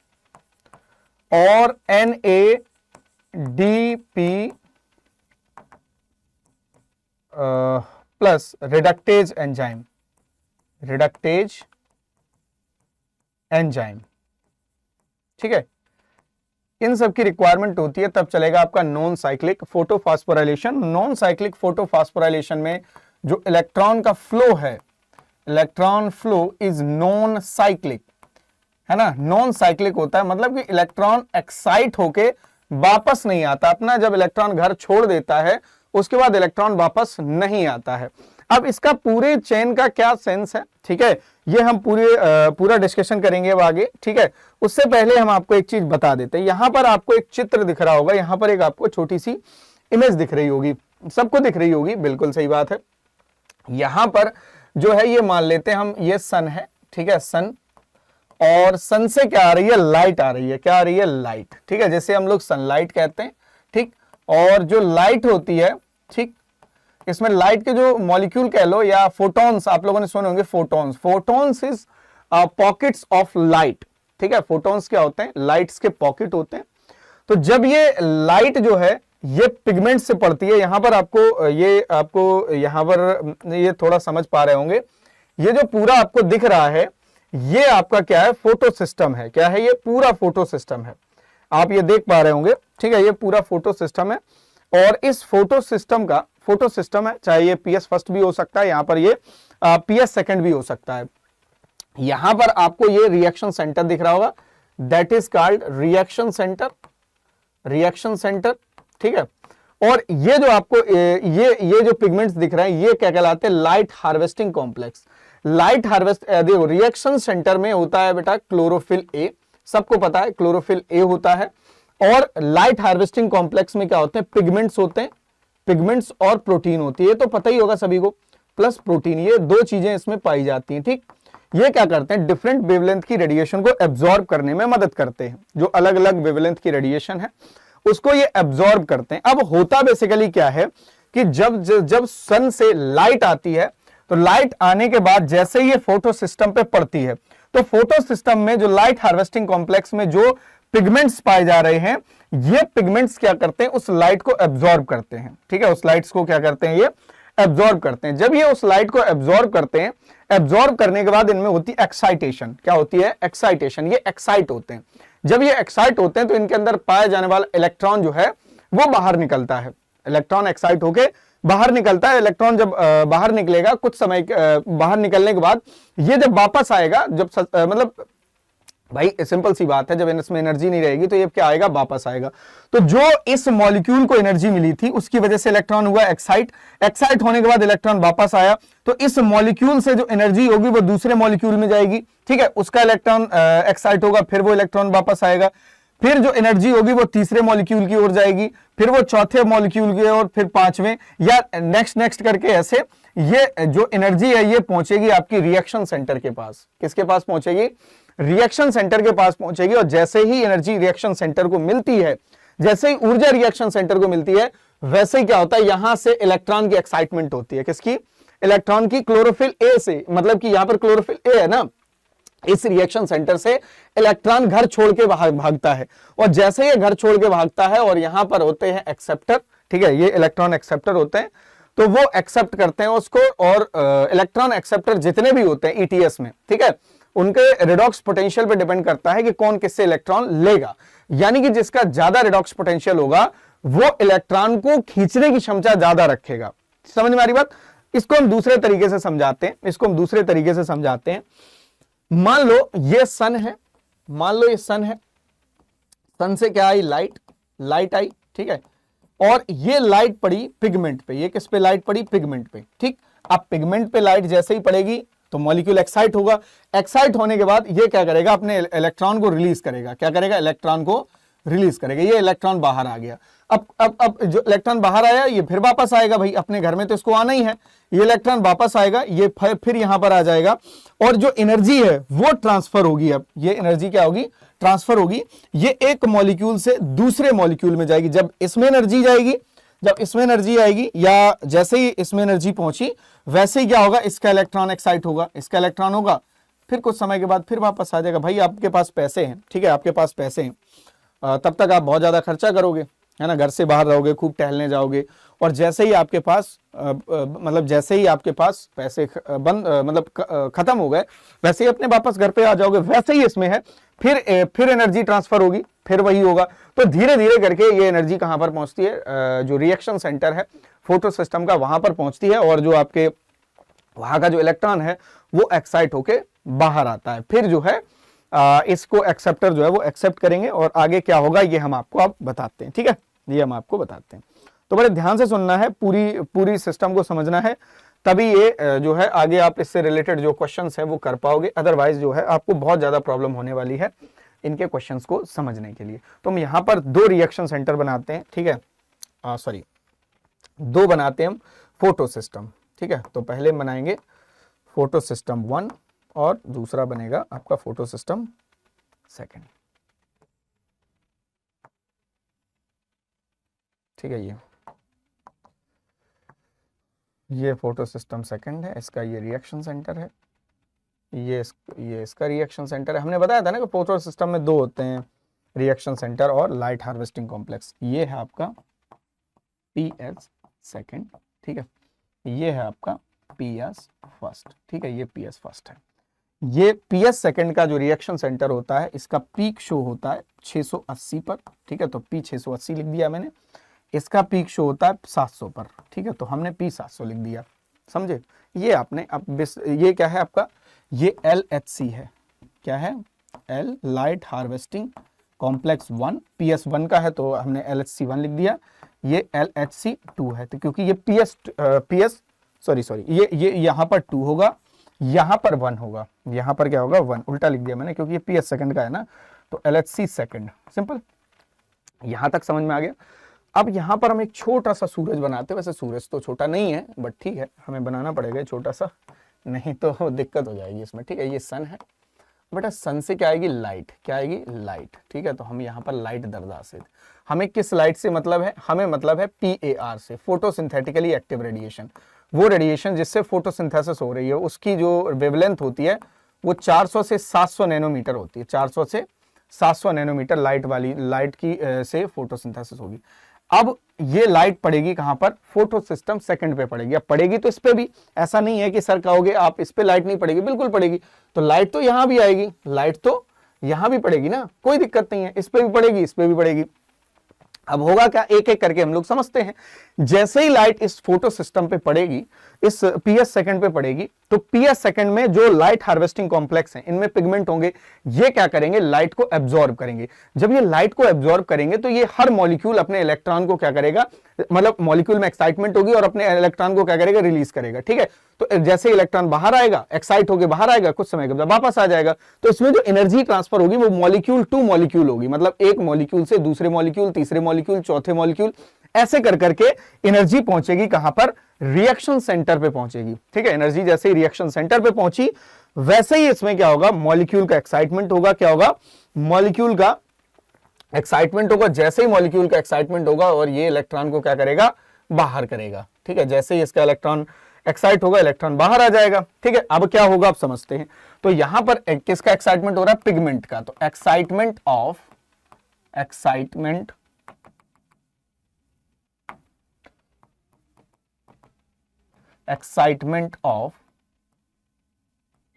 और NADP plus reductase enzyme, reductase enzyme. ठीक है, इन सब की रिक्वायरमेंट होती है, तब चलेगा आपका non cyclic photophosphorylation. Non cyclic photophosphorylation में जो इलेक्ट्रॉन का फ्लो है, electron flow is non cyclic, है ना, नॉन साइक्लिक होता है। मतलब कि इलेक्ट्रॉन एक्साइट होके वापस नहीं आता अपना, जब इलेक्ट्रॉन घर छोड़ देता है उसके बाद इलेक्ट्रॉन वापस नहीं आता है। अब इसका पूरे चेन का क्या सेंस है, ठीक है, ये हम पूरा डिस्कशन करेंगे अब आगे। ठीक है, उससे पहले हम आपको एक चीज बता देते हैं। यहां पर आपको एक चित्र दिख रहा होगा, यहां पर एक आपको छोटी सी इमेज दिख रही होगी, सबको दिख रही होगी, बिल्कुल सही बात है। यहां पर जो है ये मान लेते हैं हम, ये सन है। ठीक है, सन, और सन से क्या आ रही है, लाइट आ रही है। क्या आ रही है, लाइट। ठीक है, जैसे हम लोग सनलाइट कहते हैं। ठीक, और जो लाइट होती है, ठीक, इसमें लाइट के जो मॉलिक्यूल कह लो या फोटॉन्स, आप लोगों ने सुने होंगे photons. Photons is pockets of light. ठीक है, फोटॉन्स क्या होते हैं, लाइट्स के पॉकेट होते हैं। तो जब ये लाइट जो है ये पिगमेंट से पड़ती है, यहां पर आपको यहां पर ये थोड़ा समझ पा रहे होंगे, ये जो पूरा आपको दिख रहा है ये आपका क्या है, फोटो सिस्टम है। क्या है, ये पूरा फोटो सिस्टम है, आप ये देख पा रहे होंगे। ठीक है, ये पूरा फोटो सिस्टम है, और इस फोटो सिस्टम का फोटो सिस्टम है, चाहे ये पीएस फर्स्ट भी हो सकता है, यहां पर ये पीएस सेकंड भी हो सकता है। यहां पर आपको ये रिएक्शन सेंटर दिख रहा होगा, that is called reaction centre, reaction centre. ठीक है, और ये जो आपको ये जो पिगमेंट्स दिख रहे हैं ये क्या कहलाते हैं, light harvesting complex. Light harvest, देखो रिएक्शन सेंटर में होता है बेटा क्लोरोफिल ए, सबको पता है क्लोरोफिल ए होता है। और लाइट हार्वेस्टिंग कॉम्प्लेक्स में क्या होते हैं, पिगमेंट्स होते हैं, पिगमेंट्स और प्रोटीन होती है, तो पता ही होगा सभी को, प्लस प्रोटीन, ये दो चीजें इसमें पाई जाती हैं। ठीक, ये क्या करते हैं, डिफरेंट वेवलेंथ की रेडिएशन को एब्जॉर्ब करने में मदद करते हैं। जो अलग अलग वेवलेंथ की रेडिएशन है उसको ये एब्जॉर्ब करते हैं। अब होता बेसिकली क्या है कि जब सन से लाइट आती है, तो लाइट आने के बाद जैसे ये फोटो सिस्टम पे पड़ती है, तो फोटो सिस्टम में जो लाइट हार्वेस्टिंग कॉम्प्लेक्स में जो पिगमेंट्स पाए जा रहे हैं, ये पिगमेंट्स क्या करते हैं, उस लाइट को एब्जॉर्ब करते हैं। ठीक है, उस लाइट्स को क्या करते हैं, ये एब्जॉर्ब करते हैं। जब ये उस लाइट को एब्जॉर्ब करते हैं, एब्जॉर्ब करने के बाद इनमें होती है एक्साइटेशन। क्या होती है, एक्साइटेशन, ये एक्साइट होते हैं। जब ये एक्साइट होते हैं तो इनके अंदर पाया जाने वाला इलेक्ट्रॉन जो है वो बाहर निकलता है। इलेक्ट्रॉन एक्साइट होके बाहर निकलता है। इलेक्ट्रॉन जब बाहर निकलेगा, कुछ समय बाहर निकलने के बाद ये जब वापस आएगा, जब मतलब भाई सिंपल सी बात है, जब इसमें एनर्जी नहीं रहेगी तो ये क्या आएगा, वापस आएगा। तो जो इस मॉलिक्यूल को एनर्जी मिली थी उसकी वजह से इलेक्ट्रॉन हुआ एक्साइट, एक्साइट होने के बाद इलेक्ट्रॉन वापस आया, तो इस मॉलिक्यूल से जो एनर्जी होगी वो दूसरे मॉलिक्यूल में जाएगी। ठीक है, उसका इलेक्ट्रॉन एक्साइट होगा, फिर वो इलेक्ट्रॉन वापस आएगा, फिर जो एनर्जी होगी वो तीसरे मॉलिक्यूल की ओर जाएगी, फिर वो चौथे मॉलिक्यूल की ओर, फिर पांचवें, या नेक्स्ट करके ऐसे ये जो एनर्जी है ये पहुंचेगी आपकी रिएक्शन सेंटर के पास। किसके पास पहुंचेगी, रिएक्शन सेंटर के पास पहुंचेगी। और जैसे ही एनर्जी रिएक्शन सेंटर को मिलती है, जैसे ही ऊर्जा रिएक्शन सेंटर को मिलती है, वैसे ही क्या होता है, यहां से इलेक्ट्रॉन की एक्साइटमेंट होती है। किसकी, इलेक्ट्रॉन की, क्लोरोफिल ए से। मतलब कि यहां पर क्लोरोफिल ए है ना, इस रिएक्शन सेंटर से इलेक्ट्रॉन घर छोड़ के भागता है, और जैसे ये घर छोड़ के भागता है और यहां पर होते हैं एक्सेप्टर। ठीक है, ये इलेक्ट्रॉन एक्सेप्टर होते हैं, तो वो एक्सेप्ट करते हैं उसको, और इलेक्ट्रॉन एक्सेप्टर जितने भी होते हैं ईटीएस में, ठीक है, उनके रिडॉक्स पोटेंशियल पे डिपेंड करता है कि कौन किससे इलेक्ट्रॉन लेगा। यानी कि जिसका ज्यादा रिडॉक्स पोटेंशियल होगा वो इलेक्ट्रॉन को खींचने की क्षमता ज्यादा रखेगा। समझ में आ रही बात? इसको हम दूसरे तरीके से समझाते हैं। मान लो ये सन है, सन से क्या आई? लाइट आई, ठीक है। और ये लाइट पड़ी पिगमेंट पे। ये किस पे लाइट पड़ी? पिगमेंट पे, ठीक। अब पिगमेंट पे लाइट जैसे ही पड़ेगी तो मॉलिक्यूल एक्साइट होगा। एक्साइट होने के बाद ये क्या करेगा? अपने इलेक्ट्रॉन को रिलीज करेगा। क्या करेगा? इलेक्ट्रॉन को रिलीज करेगा। ये इलेक्ट्रॉन बाहर आ गया। अब जो इलेक्ट्रॉन बाहर आया ये फिर वापस आएगा भाई, अपने घर में तो इसको आना ही है। ये इलेक्ट्रॉन वापस आएगा, ये फिर यहां पर आ जाएगा और जो एनर्जी है वो ट्रांसफर होगी। अब ये एनर्जी क्या होगी? ट्रांसफर होगी। ये एक मॉलिक्यूल से दूसरे मॉलिक्यूल में जाएगी। जब इसमें एनर्जी आएगी या जैसे ही इसमें एनर्जी पहुंची वैसे ही क्या होगा? इसका इलेक्ट्रॉन एक्साइट होगा, इसका इलेक्ट्रॉन होगा, फिर कुछ समय के बाद फिर वापस आ जाएगा। भाई आपके पास पैसे हैं, ठीक है, आपके पास पैसे हैं, तब तक आप बहुत ज्यादा खर्चा करोगे, है ना, घर से बाहर रहोगे, खूब टहलने जाओगे, और जैसे ही आपके पास पैसे खत्म हो गए वैसे ही अपने वापस घर पे आ जाओगे। वैसे ही इसमें है, फिर एनर्जी ट्रांसफर होगी, फिर वही होगा। तो धीरे धीरे करके ये एनर्जी कहां पर पहुंचती है? जो रिएक्शन सेंटर है फोटो सिस्टम का, वहां पर पहुंचती है, और जो आपके वहां का जो इलेक्ट्रॉन है वो एक्साइट होके बाहर आता है। फिर जो है इसको एक्सेप्टर जो है वो एक्सेप्ट करेंगे, और आगे क्या होगा ये हम आपको अब बताते हैं, ठीक है, ये हम आपको बताते हैं। तो बड़े ध्यान से सुनना है, पूरी सिस्टम को समझना है, तभी ये जो है आगे आप इससे रिलेटेड जो क्वेश्चंस है वो कर पाओगे। अदरवाइज जो है आपको बहुत ज्यादा प्रॉब्लम होने वाली है इनके क्वेश्चंस को समझने के लिए। तो हम यहाँ पर दो रिएक्शन सेंटर बनाते हैं, ठीक है, दो बनाते हैं हम फोटो सिस्टम, ठीक है। तो पहले हम बनाएंगे फोटो सिस्टम 1 और दूसरा बनेगा आपका फोटो सिस्टम 2, ठीक है। ये फोटो सिस्टम 2 है, इसका ये रिएक्शन सेंटर है, ये इसका रिएक्शन सेंटर है। हमने बताया था ना कि फोटो सिस्टम में दो होते हैं, रिएक्शन सेंटर और लाइट हार्वेस्टिंग कॉम्प्लेक्स। ये है आपका PS2, ठीक है, ये है आपका PS1, ठीक है, ये PS1 है। ये PS2 का जो रिएक्शन सेंटर होता है इसका पीक शो होता है 680 पर, ठीक है, तो P 680 लिख दिया मैंने। इसका पीक शो होता है 700 पर, ठीक है, तो हमने P 700 लिख दिया, समझे। ये आपने अब ये क्या है आपका? ये LHC है। क्या है? L light harvesting complex 1, PS1 का है तो हमने LHC1 लिख दिया। ये LHC2 है, तो क्योंकि ये ये यहाँ पर 2 होगा, यहाँ पर 1 होगा, यहाँ पर क्या होगा? 1, उल्टा लिख दिया मैंने क्योंकि ये PS2 का है ना, तो LHC2, सिंपल। यहां तक समझ में आ गया। अब यहां पर हम एक छोटा सा सूरज बनाते हैं। वैसे सूरज तो छोटा नहीं है, बट ठीक है, हमें बनाना पड़ेगा छोटा सा, नहीं तो दिक्कत हो जाएगी इसमें, ठीक है। ये सन है बेटा, सन से क्या आएगी? लाइट। क्या आएगी? लाइट, ठीक है। तो हम यहाँ पर लाइट दरदा से, हमें किस लाइट से मतलब है? हमें मतलब है PAR से, फोटोसिंथेटिकली एक्टिव रेडिएशन। वो रेडिएशन जिससे फोटोसिंथेसिस हो रही है उसकी जो वेवलेंथ होती है वो 400 से 700 नैनोमीटर होती है। 400 से 700 नैनोमीटर लाइट की से फोटोसिंथेसिस होगी। अब ये लाइट पड़ेगी कहां पर? फोटो सिस्टम 2 पे पड़ेगी। अब पड़ेगी तो इस पे भी, ऐसा नहीं है कि सर कहोगे आप इस पे लाइट नहीं पड़ेगी, बिल्कुल पड़ेगी। तो लाइट तो यहां भी आएगी, लाइट तो यहां भी पड़ेगी ना, कोई दिक्कत नहीं है, इस पे भी पड़ेगी, इस पे भी पड़ेगी। अब होगा क्या? एक एक करके हम लोग समझते हैं। जैसे ही लाइट इस फोटो सिस्टम पे पड़ेगी, इस PS2 पे पड़ेगी, तो PS2 में जो लाइट हार्वेस्टिंग कॉम्प्लेक्स हैं इनमें पिगमेंट होंगे, ये क्या करेंगे? लाइट को एब्जॉर्ब करेंगे। जब ये लाइट को एब्जॉर्ब करेंगे तो ये हर मॉलिक्यूल अपने इलेक्ट्रॉन को क्या करेगा? मतलब मॉलिक्यूल में एक्साइटमेंट होगी और अपने इलेक्ट्रॉन को क्या करेगा? रिलीज करेगा, ठीक है। तो जैसे इलेक्ट्रॉन बाहर आएगा, एक्साइट होकर बाहर आएगा, कुछ समय के बाद वापस आ जाएगा। तो इसमें जो एनर्जी ट्रांसफर होगी वो मॉलिक्यूल टू मॉलिक्यूल होगी, मतलब एक मॉलिक्यूल से दूसरे मॉलिक्यूल, तीसरे मॉलिक्यूल, चौथे मॉलिक्यूल, ऐसे कर करके एनर्जी पहुंचेगी कहां पर? रिएक्शन सेंटर पे पहुंचेगी, ठीक है। एनर्जी जैसे ही रिएक्शन सेंटर पे पहुंची वैसे ही इसमें क्या होगा? मॉलिक्यूल का एक्साइटमेंट होगा। क्या होगा? मॉलिक्यूल का एक्साइटमेंट होगा। जैसे ही मॉलिक्यूल का एक्साइटमेंट होगा और ये इलेक्ट्रॉन को क्या करेगा? बाहर करेगा, ठीक है। जैसे ही इसका इलेक्ट्रॉन एक्साइट होगा, इलेक्ट्रॉन बाहर आ जाएगा, ठीक है। अब क्या होगा आप समझते हैं। तो यहां पर किसका एक्साइटमेंट हो रहा है? पिगमेंट का। तो excitement of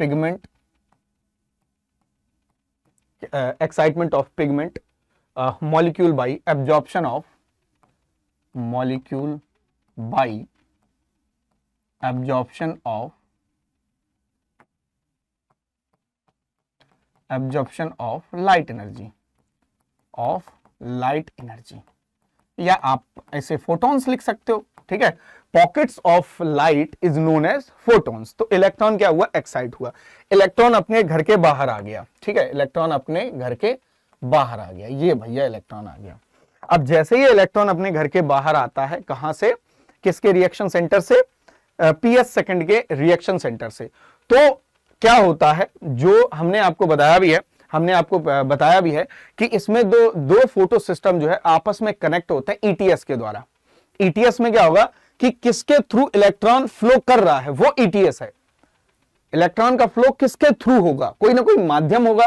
pigment excitement of pigment molecule by absorption of molecule by absorption of light energy या आप ऐसे फोटॉन्स लिख सकते हो, ठीक है। Pockets of light is known as photons. तो इलेक्ट्रॉन क्या हुआ, एक्साइट हुआ, इलेक्ट्रॉन अपने घर के बाहर आ गया, ठीक है, इलेक्ट्रॉन अपने घर के बाहर आ गया, ये भैया इलेक्ट्रॉन आ गया। अब जैसे ही इलेक्ट्रॉन अपने घर के बाहर आता है, कहां से, किसके रिएक्शन सेंटर से, पीएस सेकंड के रिएक्शन सेंटर से, तो क्या होता है, जो हमने आपको बताया भी है, कि इसमें दो फोटो सिस्टम जो है आपस में कनेक्ट होते हैं ईटीएस के द्वारा। ईटीएस में क्या होगा कि किसके थ्रू इलेक्ट्रॉन फ्लो कर रहा है, वो ईटीएस है। इलेक्ट्रॉन का फ्लो किसके थ्रू होगा, कोई ना कोई माध्यम होगा,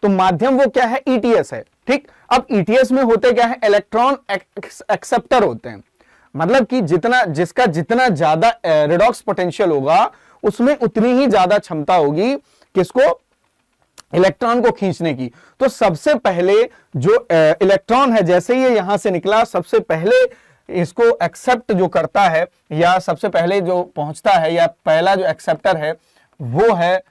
तो माध्यम वो क्या है, ईटीएस है, ठीक। अब ईटीएस में होते क्या है, इलेक्ट्रॉन एक्सेप्टर होते हैं, मतलब कि जिसका जितना ज्यादा रेडॉक्स पोटेंशियल होगा उसमें उतनी ही ज्यादा क्षमता होगी किसको, इलेक्ट्रॉन को खींचने की। तो सबसे पहले जो इलेक्ट्रॉन है, जैसे ये यहां से निकला, सबसे पहले इसको एक्सेप्ट जो करता है, या सबसे पहले जो पहुंचता है, या पहला जो एक्सेप्टर है वो है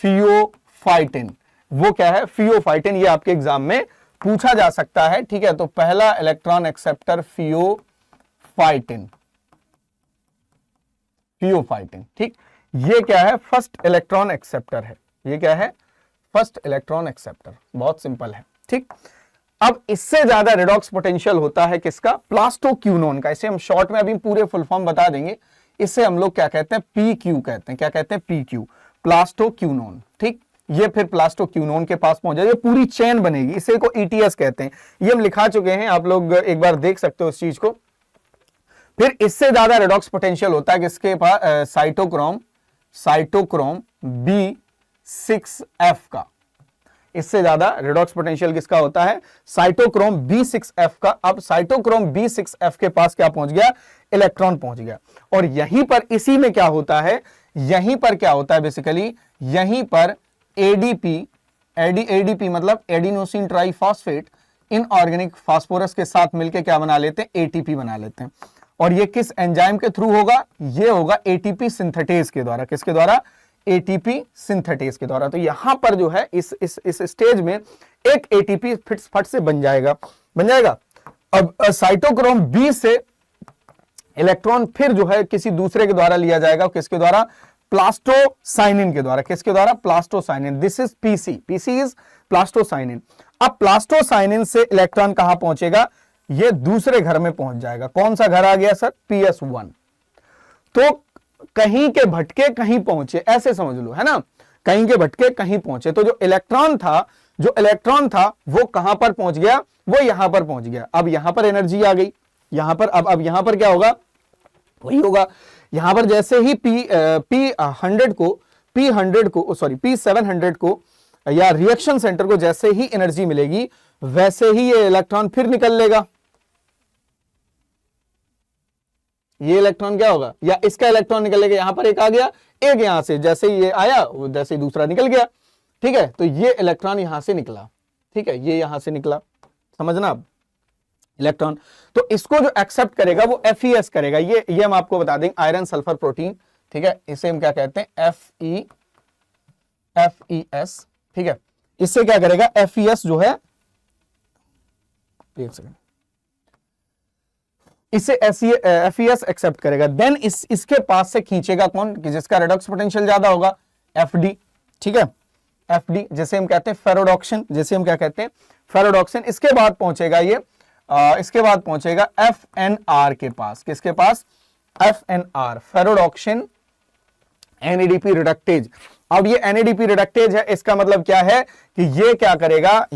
फियोफाइटिन। वो क्या है, फियोफाइटिन, ये आपके एग्जाम में पूछा जा सकता है, ठीक है। तो पहला इलेक्ट्रॉन एक्सेप्टर फियोफाइटिन, ठीक। ये क्या है, फर्स्ट इलेक्ट्रॉन एक्सेप्टर है, ये क्या है, फर्स्ट इलेक्ट्रॉन एक्सेप्टर, बहुत सिंपल है, ठीक। अब इससे ज्यादा रेडॉक्स पोटेंशियल होता है किसका, प्लास्टोक्यूनोन का। इसे हम शॉर्ट में अभी पूरे फुल फॉर्म बता देंगे। इसे हम लोग क्या कहते हैं, PQ कहते हैं। क्या कहते हैं, PQ, प्लास्टोक्यूनोन, ठीक। ये फिर प्लास्टोक्यूनोन के पास पहुंच जाए, ये पूरी चेन बनेगी, इसे को ETS कहते हैं। ये हम लिखा चुके हैं, आप लोग एक बार देख सकते हो इस चीज को। फिर इससे ज्यादा रेडॉक्स पोटेंशियल होता है किसके पास, साइटोक्रोम B6F का। इससे ज्यादा रेडॉक्स पोटेंशियल किसका होता है, साइटोक्रोम B6F का। अब साइटोक्रोम B6F के पास क्या पहुंच गया, इलेक्ट्रॉन पहुंच गया। और यहीं पर, इसी में क्या होता है, बेसिकली यहीं पर एडीपी मतलब एडिनोसिन ट्राइफॉस्फेट, इनऑर्गेनिक फास्फोरस के साथ मिलकर क्या बना लेते हैं, एटीपी बना लेते हैं। और ये किस एंजाइम के थ्रू होगा, ये होगा एटीपी सिंथेटेज के द्वारा। किसके द्वारा, एटीपी सिंथेटेज के द्वारा। तो यहां पर जो है इस स्टेज में एक एटीपी फट से बन जाएगा। अब साइटोक्रोम बी से इलेक्ट्रॉन फिर जो है किसी दूसरे के द्वारा लिया जाएगा, किसके द्वारा, प्लास्टोसाइनिन के द्वारा। किसके द्वारा, plastocyanin. This is PC is plastocyanin. अब प्लास्टोसाइनिन से इलेक्ट्रॉन कहां पहुंचेगा, ये दूसरे घर में पहुंच जाएगा। कौन सा घर आ गया सर, PS1। तो कहीं के भटके कहीं पहुंचे, ऐसे समझ लो, है ना, कहीं के भटके कहीं पहुंचे। तो जो इलेक्ट्रॉन था वो कहां पर पहुंच गया, वो यहां पर पहुंच गया। अब यहां पर एनर्जी आ गई, यहां पर अब यहां पर क्या होगा, वही होगा। यहां पर जैसे ही P700 को या रिएक्शन सेंटर को जैसे ही एनर्जी मिलेगी, वैसे ही ये इलेक्ट्रॉन फिर निकल लेगा। ये इलेक्ट्रॉन क्या होगा, या इसका इलेक्ट्रॉन निकलेगा, यहां पर एक आ गया, एक यहां से, जैसे ये आया जैसे ही दूसरा निकल गया, ठीक है। तो ये इलेक्ट्रॉन यहां से निकला, ठीक है, ये यहां से निकला, समझना अब इलेक्ट्रॉन। तो इसको जो एक्सेप्ट करेगा वो FeS करेगा। ये हम आपको बता देंगे, आयरन सल्फर प्रोटीन, ठीक है, इसे हम क्या कहते हैं, FeS, ठीक है। इससे क्या करेगा, FeS जो है, एक सेकंड, इसे FeS एक्सेप्ट करेगा। देन इसके पास से खींचेगा कौन, कि जिसका रेडॉक्स पोटेंशियल ज्यादा होगा, FD, ठीक है, FD, जैसे हम कहते हैं फेरोडॉक्सिन, इसके बाद पहुंचेगा ये, इसके बाद पहुंचेगा FNR के पास। किसके पास, FNR, फेरोडॉक्सिन NADP रिडक्टेज। अब ये NADP रिडक्टेज है, इसका मतलब क्या है कि ये क्या करेगा,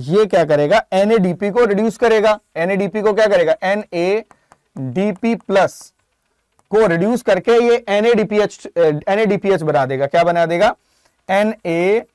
NADP को रिड्यूस करेगा। NADP को क्या करेगा, NADP प्लस को रिड्यूस करके ये NADPH बना देगा। क्या बना देगा, NADPH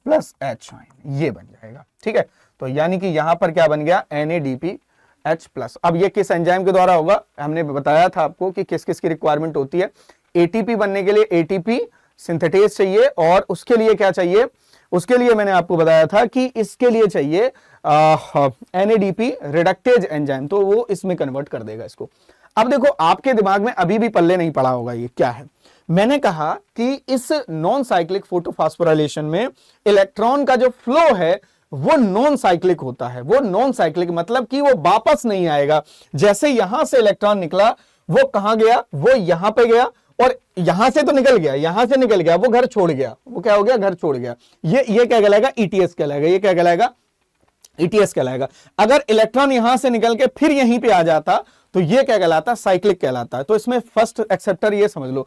प्लस H, ये बन जाएगा, ठीक है। तो यानी कि यहां पर क्या बन गया, NADPH प्लस। अब ये किस एंजाइम के द्वारा होगा, हमने बताया था आपको कि किस किस की रिक्वायरमेंट होती है। ATP बनने के लिए ATP सिंथेटेज चाहिए, और उसके लिए क्या चाहिए, उसके लिए मैंने आपको बताया था कि इसके लिए चाहिए NADP रिडक्टेज एंजाइम, तो वो इसमें कन्वर्ट कर देगा इसको। अब देखो आपके दिमाग में अभी भी पल्ले नहीं पड़ा होगा ये क्या है। मैंने कहा कि इस नॉन साइक्लिक फोटोफॉस्फोराइलेशन में इलेक्ट्रॉन का जो फ्लो है वो नॉन साइक्लिक होता है। वो नॉन साइक्लिक मतलब कि वो वापस नहीं आएगा। जैसे यहां से इलेक्ट्रॉन निकला वो कहां गया, वो यहां पे गया, और यहां से तो निकल गया, यहां से निकल गया, वो घर छोड़ गया, वो क्या हो गया, घर छोड़ गया। ये क्या कहलाएगा, ETS कहलाएगा। ये क्या कहलाएगा, ETS कहलाएगा। अगर इलेक्ट्रॉन यहां से निकल के फिर यहीं पे आ जाता तो ये क्या कहलाता, साइक्लिक कहलाता है। तो इसमें फर्स्ट एक्सेप्टर ये समझ लो।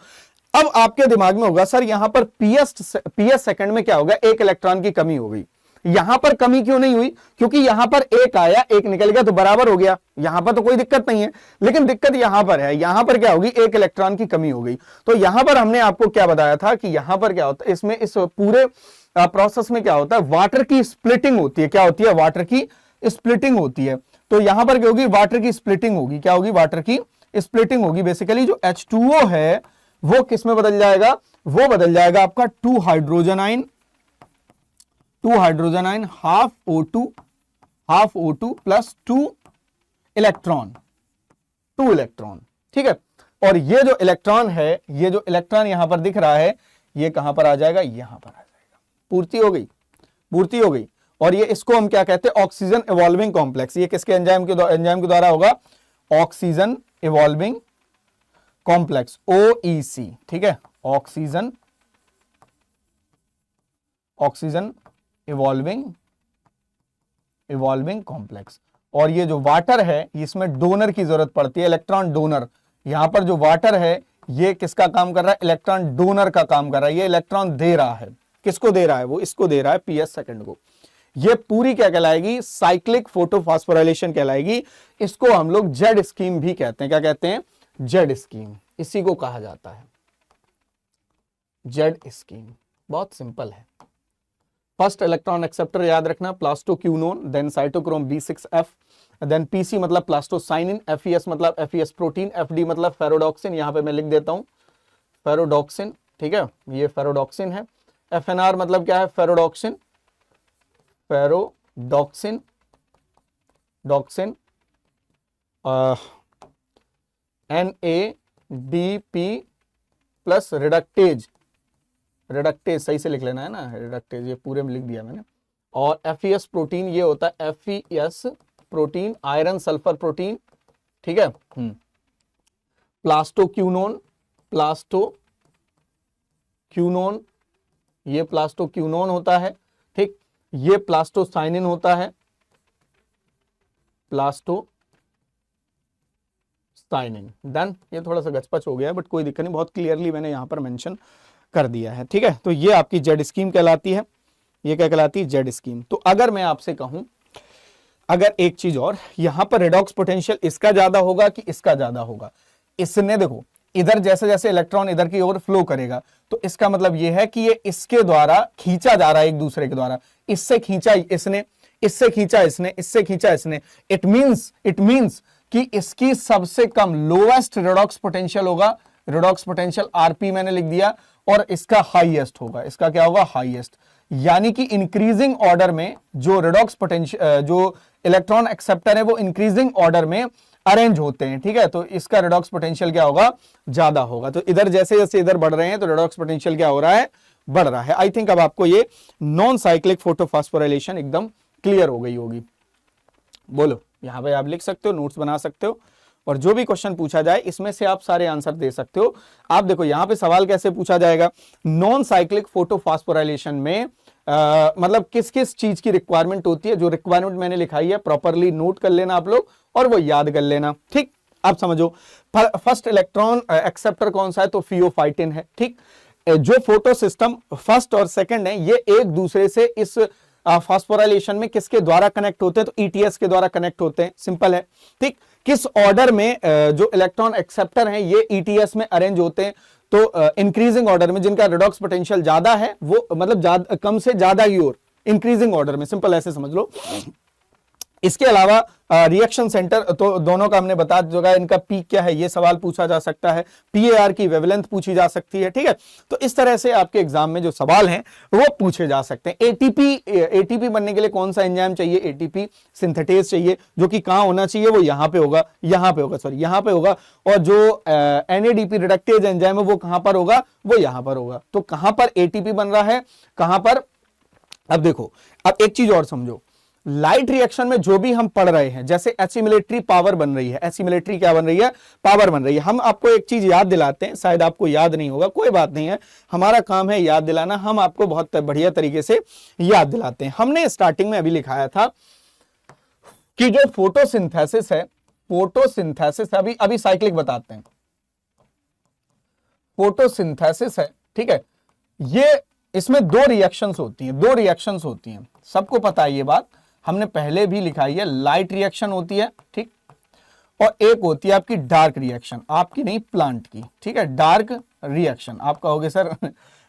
अब आपके दिमाग में होगा सर यहां पर PS सेकंड में क्या होगा, एक इलेक्ट्रॉन की कमी हो गई। यहां पर कमी क्यों नहीं हुई, क्योंकि यहां पर एक आया एक निकल गया तो बराबर हो गया, यहां पर तो कोई दिक्कत नहीं है। लेकिन दिक्कत यहां पर है, यहां पर क्या होगी, एक इलेक्ट्रॉन की कमी हो गई। तो यहां पर हमने आपको क्या बताया था कि यहां पर क्या होता है, इसमें इस पूरे प्रोसेस में क्या होता है, वाटर की स्प्लिटिंग होती है। क्या होती है, वाटर की स्प्लिटिंग होती है। तो यहां पर क्या होगी, वाटर की स्प्लिटिंग होगी। क्या होगी, वाटर की स्प्लिटिंग होगी। बेसिकली जो H2O है वो किस में बदल जाएगा, वो बदल जाएगा आपका 2 hydrogen ion, half O2 plus 2 electron, ठीक है। और ये जो इलेक्ट्रॉन है, ये जो इलेक्ट्रॉन यहां पर दिख रहा है, ये कहां पर आ जाएगा, यहां पर आ जाएगा। पूर्ति हो गई। और ये इसको हम क्या कहते हैं, ऑक्सीजन इवॉल्विंग कॉम्प्लेक्स। ये किसके एंजाइम के द्वारा होगा, ऑक्सीजन इवॉल्विंग कॉम्प्लेक्स, OEC, ठीक है, ऑक्सीजन इवॉल्विंग कॉम्प्लेक्स। और ये जो वाटर है इसमें डोनर की जरूरत पड़ती है, इलेक्ट्रॉन डोनर। यहां पर जो वाटर है ये किसका काम कर रहा है, इलेक्ट्रॉन डोनर का काम कर रहा है। ये इलेक्ट्रॉन दे रहा है, किसको दे रहा है, वो इसको दे रहा है, PS सेकंड को। ये पूरी क्या कहलाएगी, साइक्लिक फोटोफॉस्फोराइलेशन कहलाएगी। इसको हम लोग जेड स्कीम भी कहते हैं। क्या कहते हैं, जेड स्कीम, इसी को कहा जाता है जेड स्कीम। बहुत सिंपल है। फर्स्ट इलेक्ट्रॉन एक्सेप्टर याद रखना, plastoquinone, then cytochrome B6F, then PC मतलब प्लास्टोसाइनिन, FES मतलब FES प्रोटीन, FD मतलब फेरोडॉक्सिन। यहां पे मैं लिख देता हूं फेरोडॉक्सिन, ठीक है, ये फेरोडॉक्सिन है। FNR मतलब क्या है, फेरोडॉक्सिन, NADP प्लस रिडक्टेज, सही से लिख लेना है ना, रिडक्टेज, ये पूरे में लिख दिया मैंने। और FES प्रोटीन, ये होता है FES protein, iron sulphur protein, ठीक है। प्लास्टोक्यूनोन, ये प्लास्टोक्यूनोन होता है, ठीक। ये प्लास्टोसाइनिन होता है, देन ये थोड़ा सा गचपच हो गया बट कोई दिक्कत नहीं, बहुत क्लियरली मैंने यहां पर मेंशन कर दिया है, ठीक है। तो ये आपकी जेड स्कीम कहलाती है। ये क्या कहलाती है, जेड स्कीम। तो अगर मैं आपसे कहूं, अगर एक चीज और, यहां पर रेडॉक्स पोटेंशियल इसका ज्यादा होगा कि इसका ज्यादा होगा, इसने देखो इधर जैसे जैसे इलेक्ट्रॉन इधर की ओर फ्लो करेगा तो इसका मतलब यह है कि ये इसके द्वारा खींचा जा रहा है, एक दूसरे के द्वारा। इससे खींचा इसने, इससे खींचा इसने, इससे खींचा इसने। इट मींस कि इसकी सबसे कम लोएस्ट रेडॉक्स पोटेंशियल होगा, रेडॉक्स पोटेंशियल RP मैंने लिख दिया, और इसका हाईएस्ट होगा। इसका क्या होगा, हाईएस्ट। यानी कि इंक्रीजिंग ऑर्डर में जो रेडॉक्स पोटेंशियल, जो इलेक्ट्रॉन एक्सेप्टर है वो इंक्रीजिंग ऑर्डर में अरेंज होते हैं, ठीक है। तो इसका रेडॉक्स पोटेंशियल क्या होगा, ज्यादा होगा। तो इधर जैसे जैसे इधर बढ़ रहे हैं तो रेडॉक्स पोटेंशियल क्या हो रहा है, बढ़ रहा है। आई थिंक अब आपको ये नॉन साइक्लिक फोटोफॉस्फोराइलेशन एकदम क्लियर हो गई होगी। बोलो, यहां पे आप लिख सकते हो, नोट्स बना सकते हो, और जो भी क्वेश्चन पूछा जाए इसमें से आप सारे आंसर दे सकते हो। आप देखो यहां पे सवाल कैसे पूछा जाएगा, नॉन साइक्लिक फोटोफॉस्फोराइलेशन में मतलब किस किस चीज की रिक्वायरमेंट होती है। जो रिक्वायरमेंट मैंने लिखाई है प्रॉपरली नोट कर लेना आप लोग, और वो याद कर लेना, ठीक। आप समझो, फर्स्ट इलेक्ट्रॉन एक्सेप्टर कौन सा है, तो फियोफाइटिन है, ठीक। जो फोटो सिस्टम फर्स्ट और सेकंड है ये एक दूसरे से इस फॉस्फोराइलेशन में किसके द्वारा कनेक्ट होते हैं, तो ETS के द्वारा कनेक्ट होते हैं, सिंपल है, ठीक। किस ऑर्डर में जो इलेक्ट्रॉन एक्सेप्टर हैं ये ETS में अरेंज होते हैं, तो इंक्रीजिंग ऑर्डर में। जिनका रेडॉक्स पोटेंशियल ज्यादा है वो मतलब कम से ज्यादा की ओर, इंक्रीजिंग ऑर्डर में, सिंपल ऐसे समझ लो। इसके अलावा रिएक्शन सेंटर तो दोनों का हमने बता दिया, इनका पीक क्या है ये सवाल पूछा जा सकता है, पीएआर की वेवलेंथ पूछी जा सकती है। ठीक है, तो इस तरह से आपके एग्जाम में जो सवाल हैं वो पूछे जा सकते हैं। एटीपी बनने के लिए कौन सा एंजाइम चाहिए? एटीपी सिंथेटेज चाहिए, जो कि कहां होना चाहिए? वो यहां पे होगा, यहां पे होगा। और जो एनएडीपी रिडक्टेज एंजाइम है वो कहां पर होगा? वो यहां पर होगा। तो कहां पर एटीपी बन रहा है, कहां पर? अब देखो, अब एक चीज और समझो, लाइट रिएक्शन में जो भी हम पढ़ रहे हैं, जैसे एसिमिलेटरी पावर बन रही है, एसिमिलेटरी क्या बन रही है? पावर बन रही है। हम आपको एक चीज याद दिलाते हैं, शायद आपको याद नहीं होगा, कोई बात नहीं है, हमारा काम है याद दिलाना, हम आपको बहुत बढ़िया तरीके से याद दिलाते हैं। हमने स्टार्टिंग में अभी लिखाया था कि जो फोटोसिंथेसिस है, फोटोसिंथेसिस अभी साइक्लिक बताते हैं। फोटोसिंथेसिस है, ठीक है, ये इसमें दो रिएक्शंस होती हैं, सबको पता है ये बात, हमने पहले भी लिखाई है। लाइट रिएक्शन होती है, ठीक, और एक होती है आपकी डार्क रिएक्शन, आपकी नहीं प्लांट की, ठीक है, डार्क रिएक्शन। आप कहोगे सर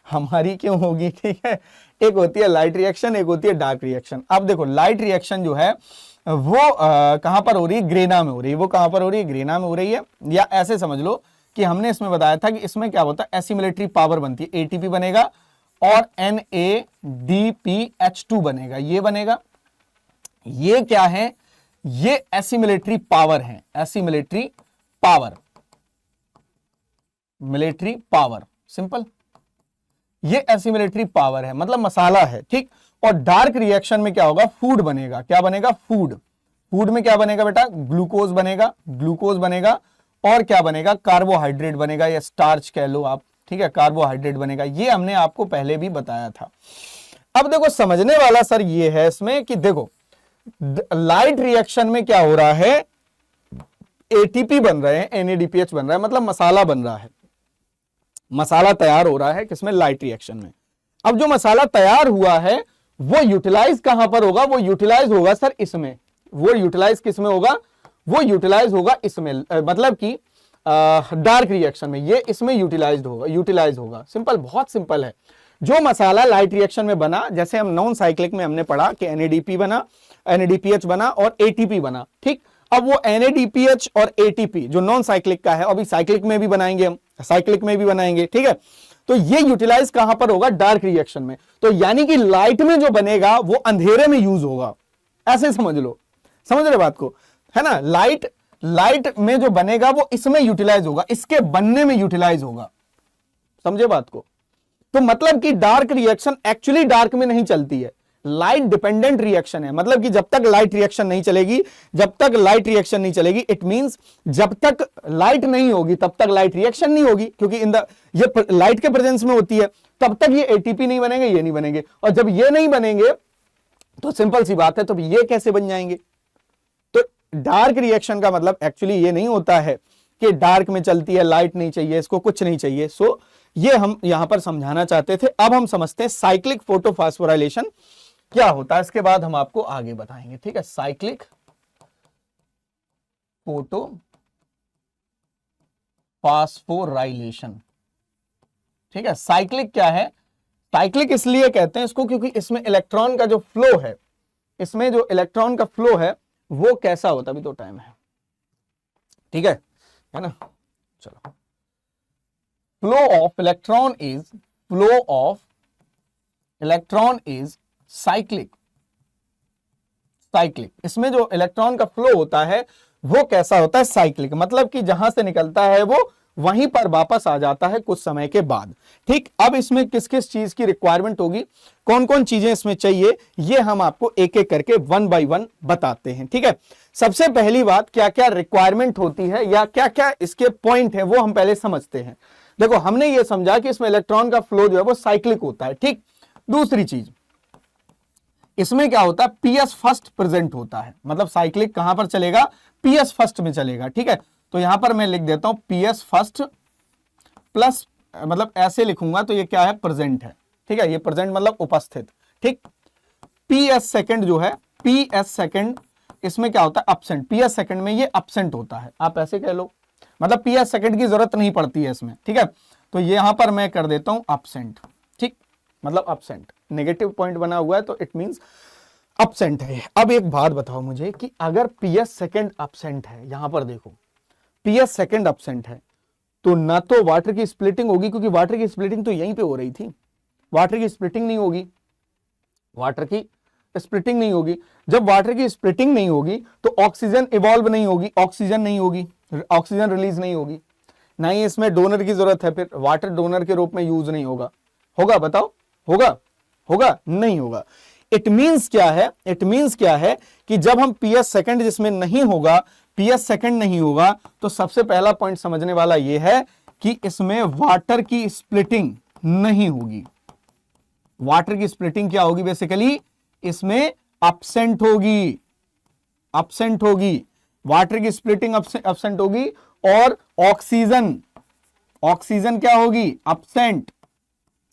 हमारी क्यों होगी? ठीक है, एक होती है लाइट रिएक्शन, एक होती है डार्क रिएक्शन। अब देखो, लाइट रिएक्शन जो है वो कहां पर हो रही है? ग्रेना में हो रही है। वो कहां पर हो रही है? ग्रेना में हो रही है। या ऐसे समझ लो कि हमने इसमें बताया था कि इसमें क्या होता है? एसिमिलेटरी पावर बनती है, एटीपी बनेगा और NADPH2 बनेगा, ये बनेगा। ये क्या है? ये एसिमिलेटरी पावर है, assimilatory power, military power, simple, ये एसिमिलेटरी पावर है, मतलब मसाला है, ठीक। और डार्क रिएक्शन में क्या होगा? फूड बनेगा। क्या बनेगा? फूड। फूड में क्या बनेगा बेटा? ग्लूकोज बनेगा और क्या बनेगा? कार्बोहाइड्रेट बनेगा, या स्टार्च कह लो आप, ठीक है, कार्बोहाइड्रेट बनेगा। ये हमने आपको पहले भी बताया था। अब देखो, समझने वाला सर ये है इसमें कि देखो, लाइट रिएक्शन में क्या हो रहा है? एटीपी बन रहे हैं, NADPH बन रहा है, मतलब मसाला बन रहा है, मसाला तैयार हो रहा है किसमें? लाइट रिएक्शन में। अब जो मसाला तैयार हुआ है वो यूटिलाइज कहां पर होगा? वो यूटिलाइज होगा सर इसमें। वो यूटिलाइज किसमें होगा? वो यूटिलाइज होगा इसमें, मतलब कि डार्क रिएक्शन में। ये इसमें यूटिलाइज होगा। सिंपल, बहुत सिंपल है। जो मसाला लाइट रिएक्शन में बना, जैसे हम नॉन साइक्लिक में हमने पढ़ा कि NADP बना, NADPH बना और ATP बना, ठीक। अब वो NADPH और ATP जो नॉन साइक्लिक का है, अभी साइक्लिक में भी बनाएंगे हम, साइक्लिक में भी बनाएंगे, ठीक है। तो ये यूटिलाइज कहां पर होगा? डार्क रिएक्शन में। तो यानी कि लाइट में जो बनेगा वो अंधेरे में यूज होगा, ऐसे समझ लो, समझ रहे बात को, है ना। लाइट में जो बनेगा वो इसमें यूटिलाइज होगा, इसके बनने में यूटिलाइज होगा, समझे बात को। तो मतलब कि डार्क रिएक्शन एक्चुअली डार्क में नहीं चलती है, लाइट डिपेंडेंट रिएक्शन है। मतलब कि जब तक लाइट रिएक्शन नहीं चलेगी, इट मींस जब तक लाइट नहीं होगी तब तक लाइट रिएक्शन नहीं होगी, क्योंकि ये लाइट के प्रेजेंस में होती है, तब तक ये एटीपी नहीं बनेंगे, ये नहीं बनेंगे। और जब ये नहीं बनेंगे तो सिंपल सी बात है, तो ये कैसे बन जाएंगे? तो डार्क रिएक्शन का मतलब एक्चुअली ये नहीं होता है कि डार्क में चलती है, लाइट नहीं चाहिए, इसको कुछ नहीं चाहिए। सो ये हम यहां पर समझाना चाहते थे। अब हम समझते हैं साइक्लिक फोटोफॉस्फोराइलेशन क्या होता है, इसके बाद हम आपको आगे बताएंगे, ठीक है। साइक्लिक फोटोफॉस्फोराइलेशन, ठीक है। साइक्लिक क्या है? साइक्लिक इसलिए कहते हैं इसको क्योंकि इसमें इलेक्ट्रॉन का जो फ्लो है, इसमें जो इलेक्ट्रॉन का फ्लो है वो कैसा होता है? अभी तो टाइम है, ठीक है ना। चलो, flow of electron is cyclic. इसमें जो इलेक्ट्रॉन का फ्लो होता है वो कैसा होता है? साइक्लिक। मतलब कि जहां से निकलता है वो वहीं पर वापस आ जाता है कुछ समय के बाद, ठीक। अब इसमें किस किस चीज की रिक्वायरमेंट होगी, कौन कौन चीजें इसमें चाहिए, ये हम आपको एक एक करके 1 बाय 1 बताते हैं, ठीक है। सबसे पहली बात, क्या क्या रिक्वायरमेंट होती है या क्या क्या इसके पॉइंट है, वो हम पहले समझते हैं। देखो, हमने ये समझा कि इसमें इलेक्ट्रॉन का फ्लो जो है वो साइक्लिक होता है, ठीक। दूसरी चीज, इसमें क्या होता है? PS फर्स्ट प्रेजेंट होता है, मतलब साइक्लिक कहां पर चलेगा? PS फर्स्ट में चलेगा, ठीक है। तो यहां पर मैं लिख देता हूं PS फर्स्ट प्लस, मतलब ऐसे लिखूंगा तो ये क्या है? प्रेजेंट है, ठीक है। ये प्रेजेंट मतलब उपस्थित, ठीक। PS सेकंड जो है, PS सेकंड, इसमें क्या होता है? एब्सेंट। PS सेकंड में ये एब्सेंट होता है, आप ऐसे कह लो, मतलब PS सेकंड की जरूरत नहीं पड़ती है इसमें, ठीक है। तो यहां पर मैं कर देता हूं एब्सेंट, ठीक, मतलब एब्सेंट, नेगेटिव पॉइंट बना हुआ है तो इट मींस absent है। अब एक बात बताओ मुझे कि अगर PS सेकंड absent है, यहां पर देखो PS सेकंड absent है, तो ना तो वाटर की स्प्लिटिंग होगी, क्योंकि वाटर की स्प्लिटिंग तो यहीं पे हो रही थी, वाटर की स्प्लिटिंग नहीं होगी, वाटर की स्प्लिटिंग नहीं होगी। जब वाटर की स्प्लिटिंग नहीं होगी तो ऑक्सीजन इवॉल्व नहीं होगी, ऑक्सीजन नहीं होगी, ऑक्सीजन रिलीज नहीं होगी, ना ही इसमें डोनर की जरूरत है, फिर वाटर डोनर के रूप में यूज नहीं होगा। होगा बताओ, होगा? होगा नहीं होगा। इट मींस क्या है, इट मींस क्या है कि जब हम PS सेकंड जिसमें नहीं होगा, PS सेकंड नहीं होगा, तो सबसे पहला पॉइंट समझने वाला यह है कि इसमें वाटर की स्प्लिटिंग नहीं होगी। वाटर की स्प्लिटिंग क्या होगी? बेसिकली इसमें absent होगी, absent होगी, वाटर की स्प्लिटिंग absent होगी, और ऑक्सीजन, ऑक्सीजन क्या होगी? absent,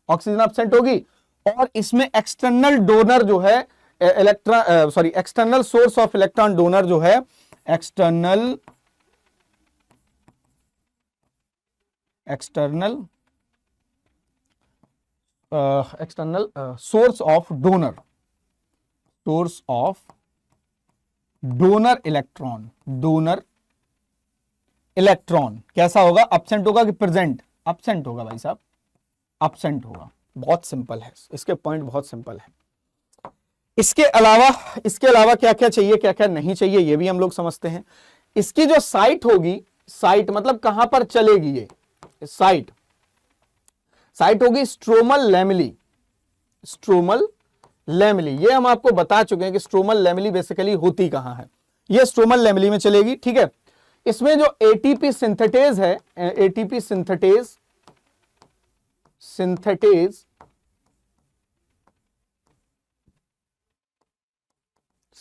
ऑक्सीजन absent होगी, और इसमें एक्सटर्नल डोनर जो है, external source of electron donor जो है, external source of donor, source of donor electron, donor electron कैसा होगा? absent होगा कि प्रेजेंट? absent होगा भाई साहब, absent होगा। बहुत सिंपल है, इसके पॉइंट बहुत सिंपल है। इसके अलावा क्या क्या चाहिए, क्या क्या नहीं चाहिए, ये भी हम लोग समझते हैं। इसकी जो साइट होगी, साइट मतलब कहां पर चलेगी ये साइट, साइट होगी स्ट्रोमल लैमेली, स्ट्रोमल लैमेली। ये हम आपको बता चुके हैं कि स्ट्रोमल लैमेली बेसिकली होती कहां है, ये स्ट्रोमल लैमेली में चलेगी, ठीक है। इसमें जो एटीपी सिंथेटेज है, एटीपी सिंथेटेज, सिंथेटेज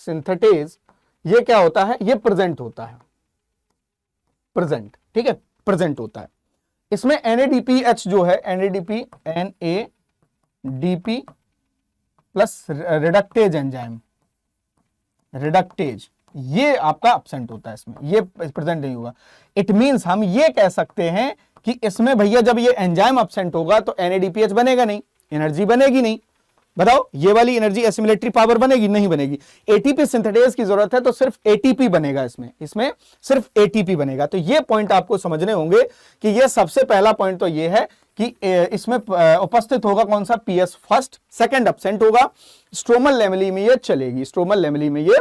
सिंथेटेज ये क्या होता है? ये प्रेजेंट होता है, प्रेजेंट, ठीक है, प्रेजेंट होता है। इसमें NADPH जो है, NADP plus reductase enzyme, reductase, ये आपका absent होता है इसमें, ये प्रेजेंट नहीं होगा। इट मींस हम ये कह सकते हैं कि इसमें भैया जब ये एंजाइम absent होगा तो NADPH बनेगा नहीं, एनर्जी बनेगी नहीं। बताओ, ये वाली एनर्जी एसिमिलेटरी पावर बनेगी? नहीं बनेगी। एटीपी सिंथेटेज की जरूरत है तो सिर्फ एटीपी बनेगा, इसमें सिर्फ एटीपी बनेगा। तो ये पॉइंट आपको समझने होंगे कि ये सबसे पहला पॉइंट तो ये है कि इसमें उपस्थित होगा कौन सा? PS फर्स्ट, सेकंड absent होगा, स्ट्रोमल लैमेली में ये चलेगी, स्ट्रोमल लैमेली में ये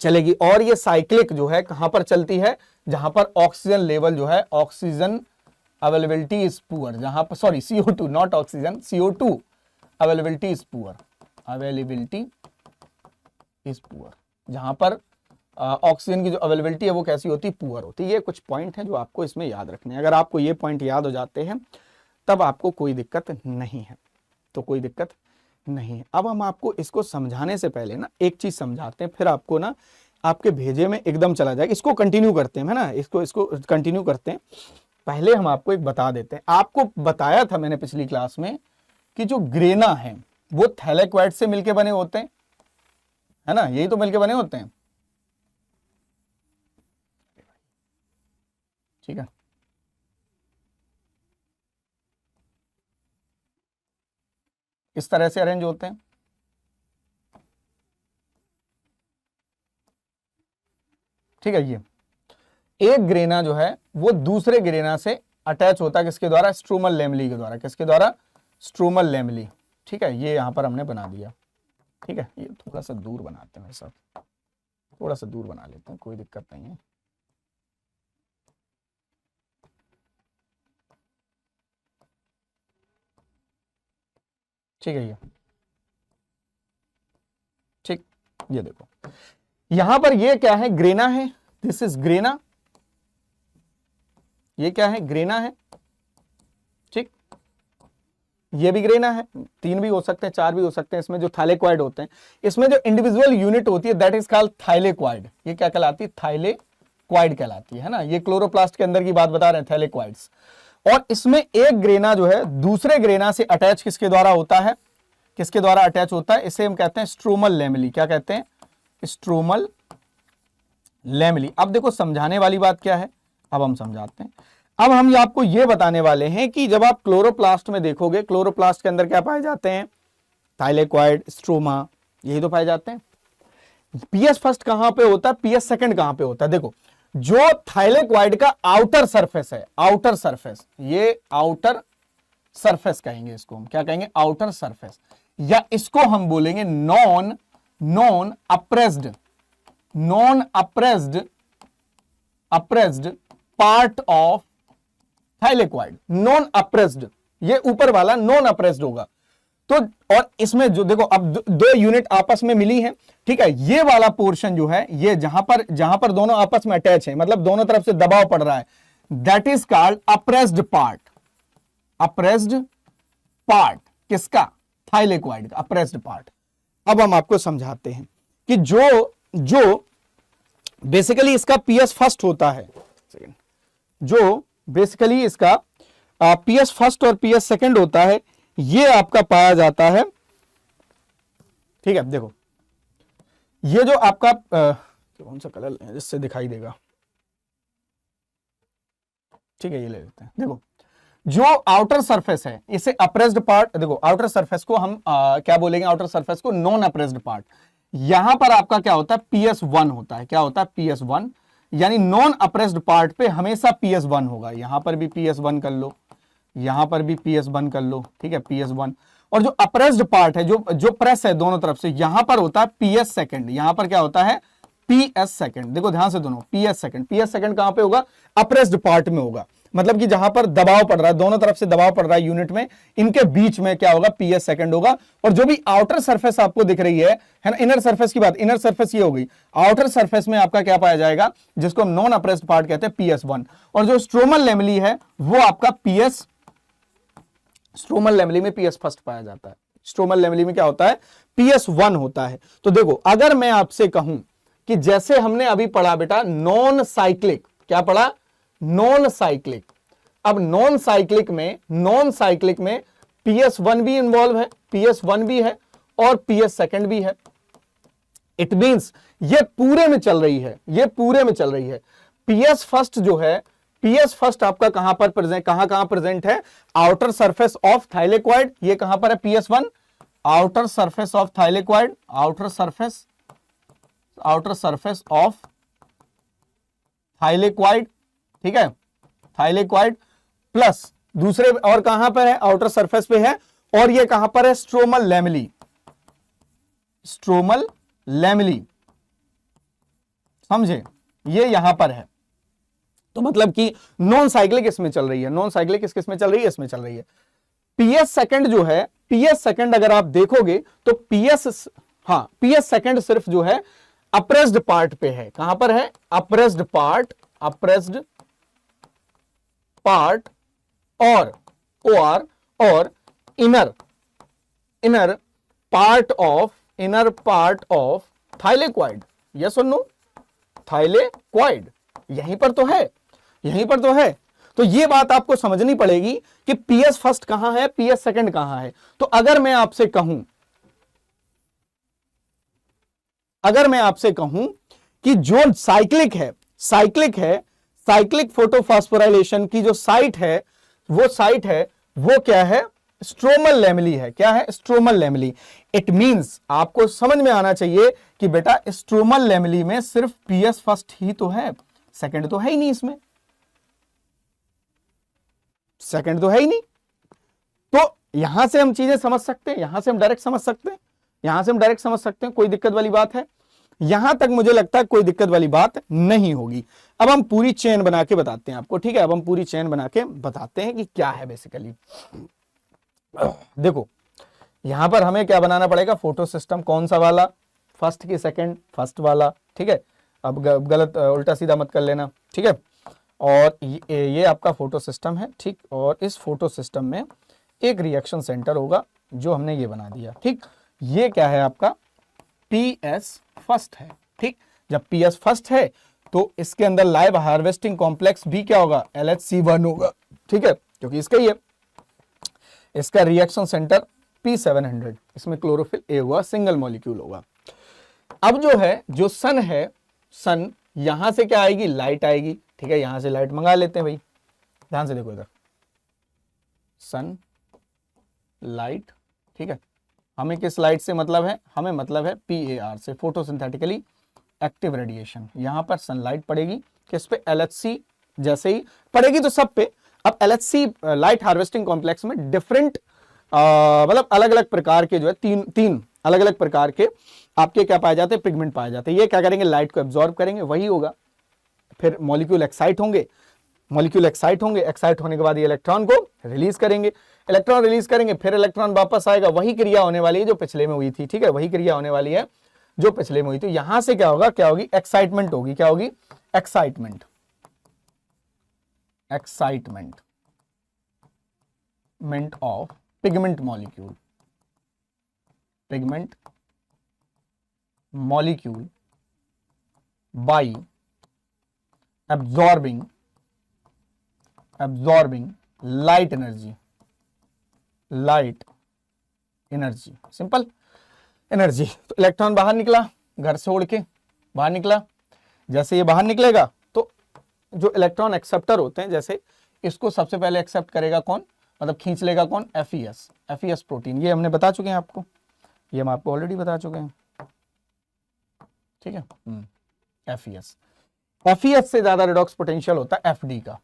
चलेगी। और ये साइक्लिक जो है कहां पर चलती है? जहां पर ऑक्सीजन लेवल जो है, ऑक्सीजन अवेलेबिलिटी इज पुअर, जहां पर, sorry CO2 not oxygen, CO2 availability is poor, availability is poor, जहां पर ऑक्सीजन की जो अवेलेबिलिटी है वो कैसी होती? पुअर होती है। ये कुछ पॉइंट हैं जो आपको इसमें याद रखने हैं। अगर आपको ये पॉइंट याद हो जाते हैं तब आपको कोई दिक्कत नहीं है, तो कोई दिक्कत नहीं है। अब हम आपको इसको समझाने से पहले ना एक चीज समझाते हैं, फिर आपको ना आपके भेजे में एकदम चला जाएगा। इसको कंटिन्यू करते हैं, है ना, इसको कंटिन्यू करते हैं। पहले हम आपको एक बता देते हैं। आपको बताया था मैंने पिछली क्लास में कि जो ग्रेना है वो थैलेक्वाइड से मिलके बने होते हैं, है ना, यही तो मिलके बने होते हैं, ठीक है। इस तरह से अरेंज होते हैं, ठीक है। ये एक ग्रेना जो है वो दूसरे ग्रेना से अटैच होता है, किसके द्वारा? स्ट्रोमल लैमेली के द्वारा। किसके द्वारा? स्ट्रोमल लैमेली, ठीक है। ये यहां पर हमने बना दिया, ठीक है। ये थोड़ा सा दूर बनाते हैं सब, थोड़ा सा दूर बना लेते हैं, कोई दिक्कत नहीं है। ठीक है, ये ठीक, ये देखो यहां पर ये क्या है? ग्रेना है, दिस इज ग्रेना, ये क्या है? ग्रेना है, ठीक। ये भी ग्रेना है, 3 भी हो सकते हैं, 4 भी हो सकते हैं। इसमें जो थाइलेक्वाइड होते हैं, इसमें जो इंडिविजुअल यूनिट होती है दैट इज कॉल्ड थाइलेक्वाइड। ये क्या कहलाती है? थाइलेक्वाइड कहलाती है ना। ये क्लोरोप्लास्ट के अंदर की बात बता रहे हैं, थाइलेक्वाइड्स। और इसमें एक ग्रेना जो है दूसरे ग्रेना से अटैच किसके द्वारा होता है? किसके द्वारा अटैच होता है? इसे हम कहते हैं स्ट्रोमल लैमेली। क्या कहते हैं? Stromal lamellae. अब देखो समझाने वाली बात क्या है, अब हम समझाते हैं। अब हम आपको यह बताने वाले हैं कि जब आप क्लोरोप्लास्ट में देखोगे, क्लोरोप्लास्ट के अंदर क्या पाए जाते हैं? थाइलेक्वाइड, स्ट्रोमा, यही तो पाए जाते हैं। पीएस फर्स्ट कहां पे होता है, पीएस सेकंड कहां पे होता है? देखो, जो थाइलेक्वाइड का आउटर सरफेस है, आउटर सरफेस, ये आउटर सरफेस कहेंगे इसको, हम क्या कहेंगे? आउटर सरफेस, या इसको हम बोलेंगे non apprised part of thylakoid. Non apprised, ये ऊपर वाला नॉन अप्रेस्ड होगा। तो और इसमें जो देखो, अब दो यूनिट आपस में मिली है, ठीक है, ये वाला पोर्शन जो है, ये जहां पर दोनों आपस में अटैच है, मतलब दोनों तरफ से दबाव पड़ रहा है, that is called apprised part. Apprised part किसका? थाइलेक्वाइड का अप्रेस्ड पार्ट। अब हम आपको समझाते हैं कि जो बेसिकली इसका पीएस फर्स्ट होता है, जो बेसिकली इसका पीएस फर्स्ट और पीएस सेकंड होता है, ये आपका पाया जाता है, ठीक है। देखो, ये जो आपका कौन सा कलर जिससे दिखाई देगा, ठीक है, ये ले लेते हैं। देखो, जो आउटर सरफेस है, इसे अप्रेस्ड पार्ट, देखो आउटर सरफेस को हम क्या बोलेंगे? आउटर सरफेस को नॉन अप्रेस्ड पार्ट। यहां पर आपका क्या होता है? PS1 होता है। क्या होता है? PS1, यानी नॉन अप्रेस्ड पार्ट पे हमेशा PS1 होगा। यहां पर भी PS1 कर लो, यहां पर भी PS1 कर लो, ठीक है, PS1। और जो अप्रेस्ड पार्ट है, जो प्रेस है दोनों तरफ से, यहां पर होता है PS सेकंड। यहां पर क्या होता है? PS second. देखो ध्यान से दोनों, PS सेकंड। PS सेकंड कहां पे होगा? अप्रेस्ड पार्ट में होगा, मतलब कि जहां पर दबाव पड़ रहा है, दोनों तरफ से दबाव पड़ रहा है यूनिट में, इनके बीच में क्या होगा? PS सेकंड होगा। और जो भी आउटर सरफेस आपको दिख रही है ना, इनर सरफेस की बात, इनर सरफेस ये हो गई। आउटर सरफेस में आपका क्या पाया जाएगा? जिसको हम नॉन अप्रेस्ड पार्ट कहते हैं, PS1। और जो स्ट्रोमल लैमेली है, वो आपका स्ट्रोमल लैमेली में PS फर्स्ट पाया जाता है। स्ट्रोमल लैमेली में क्या होता है? PS1 होता है। तो देखो, अगर मैं आपसे कहूं कि जैसे हमने अभी पढ़ा बेटा नॉन साइक्लिक, क्या पढ़ा? Non cyclic. अब नॉन साइक्लिक में PS1 भी इन्वॉल्व है, PS1 भी है और PS सेकंड भी है। इट मींस ये पूरे में चल रही है, PS फर्स्ट जो है, PS फर्स्ट आपका कहां पर प्रेजेंट, कहां प्रेजेंट है? Outer surface of thylakoid. ये कहां पर है? PS1, outer surface of thylakoid, outer surface of thylakoid, ठीक है, थाइलेक्वाइड प्लस दूसरे, और कहां पर है? आउटर सरफेस पे है। और ये कहां पर है? स्ट्रोमल लैमेली, समझे? ये यहां पर है। तो मतलब कि नॉन साइक्लिक इसमें चल रही है। नॉन साइक्लिक किस में चल रही है? इसमें चल रही है। PS सेकंड जो है, PS सेकंड अगर आप देखोगे तो PS सेकंड सिर्फ जो है अप्रेस्ड पार्ट पे है। कहां पर है? अप्रेस्ड पार्ट और inner part of thylakoid. Yes और नो? थाइलेक्वाइड यहीं पर तो है। तो ये बात आपको समझनी पड़ेगी कि PS फर्स्ट कहां है, PS सेकंड कहां है। तो अगर मैं आपसे कहूं कि जो साइक्लिक है, साइक्लिक फोटोफॉस्फोराइलेशन की जो साइट है, वो क्या है? स्ट्रोमल लैमेली है। क्या है? Stromal lamellae. इट मींस आपको समझ में आना चाहिए कि बेटा स्ट्रोमल लैमेली में सिर्फ PS फर्स्ट ही तो है, सेकंड तो है ही नहीं इसमें, सेकंड तो है ही नहीं। तो यहां से हम चीजें समझ सकते हैं, यहां से हम डायरेक्ट समझ सकते हैं, कोई दिक्कत वाली बात है? यहां तक मुझे लगता है कोई दिक्कत वाली बात नहीं होगी। अब हम पूरी चेन बना के बताते हैं आपको, ठीक है? अब हम पूरी चेन बना के बताते हैं कि क्या है बेसिकली। देखो, यहां पर हमें क्या बनाना पड़ेगा? Photo system. कौन सा वाला? फर्स्ट की सेकंड, फर्स्ट वाला, ठीक है। अब गलत उल्टा सीधा मत कर लेना, ठीक है। और ये आपका फोटो सिस्टम है, ठीक। और इस फोटो सिस्टम में एक रिएक्शन सेंटर होगा, जो हमने ये बना दिया, ठीक। ये क्या है आपका? PS फर्स्ट है, ठीक। जब PS फर्स्ट है तो इसके अंदर लाइव हार्वेस्टिंग कॉम्प्लेक्स भी क्या होगा? LHC1 होगा, ठीक है, क्योंकि इसका ही है। इसका रिएक्शन सेंटर P700, इसमें क्लोरोफिल A हुआ, सिंगल मॉलिक्यूल होगा। अब जो है, जो सन है, सन यहां से क्या आएगी? लाइट आएगी, ठीक है। यहां से लाइट मंगा लेते हैं भाई, ध्यान से देखो इधर, सन लाइट, ठीक है। हमें किस लाइट से मतलब है, हमें मतलब है PAR से, फोटोसिंथेटिकली एक्टिव रेडिएशन। यहां पर सनलाइट पड़ेगी किस पे, LHC जैसे ही पड़ेगी तो सब पे। अब LHC लाइट हार्वेस्टिंग कॉम्प्लेक्स में डिफरेंट मतलब अलग अलग प्रकार के जो है तीन अलग अलग प्रकार के आपके क्या पाए जाते हैं, पिगमेंट पाए जाते हैं। ये क्या करेंगे, लाइट को एब्जॉर्ब करेंगे, वही होगा। फिर मॉलिक्यूल एक्साइट होंगे, एक्साइट होने के बाद ये इलेक्ट्रॉन को रिलीज करेंगे, इलेक्ट्रॉन रिलीज करेंगे, फिर इलेक्ट्रॉन वापस आएगा, वही क्रिया होने वाली है जो पिछले में हुई थी। ठीक है, वही क्रिया होने वाली है जो पिछले में हुई थी। यहां से क्या होगा, क्या होगी, एक्साइटमेंट होगी। क्या होगी, excitement of pigment molecule by absorbing light energy, simple energy. तो इलेक्ट्रॉन बाहर निकला, घर से उड़ के बाहर निकला। जैसे ये बाहर निकलेगा तो जो इलेक्ट्रॉन एक्सेप्टर होते हैं, जैसे इसको सबसे पहले एक्सेप्ट करेगा कौन, मतलब खींच लेगा कौन, FES प्रोटीन। ये हमने बता चुके हैं आपको, ये हम आपको ऑलरेडी बता चुके हैं। ठीक है, FES से ज्यादा रिडॉक्स पोटेंशियल होता है FD का,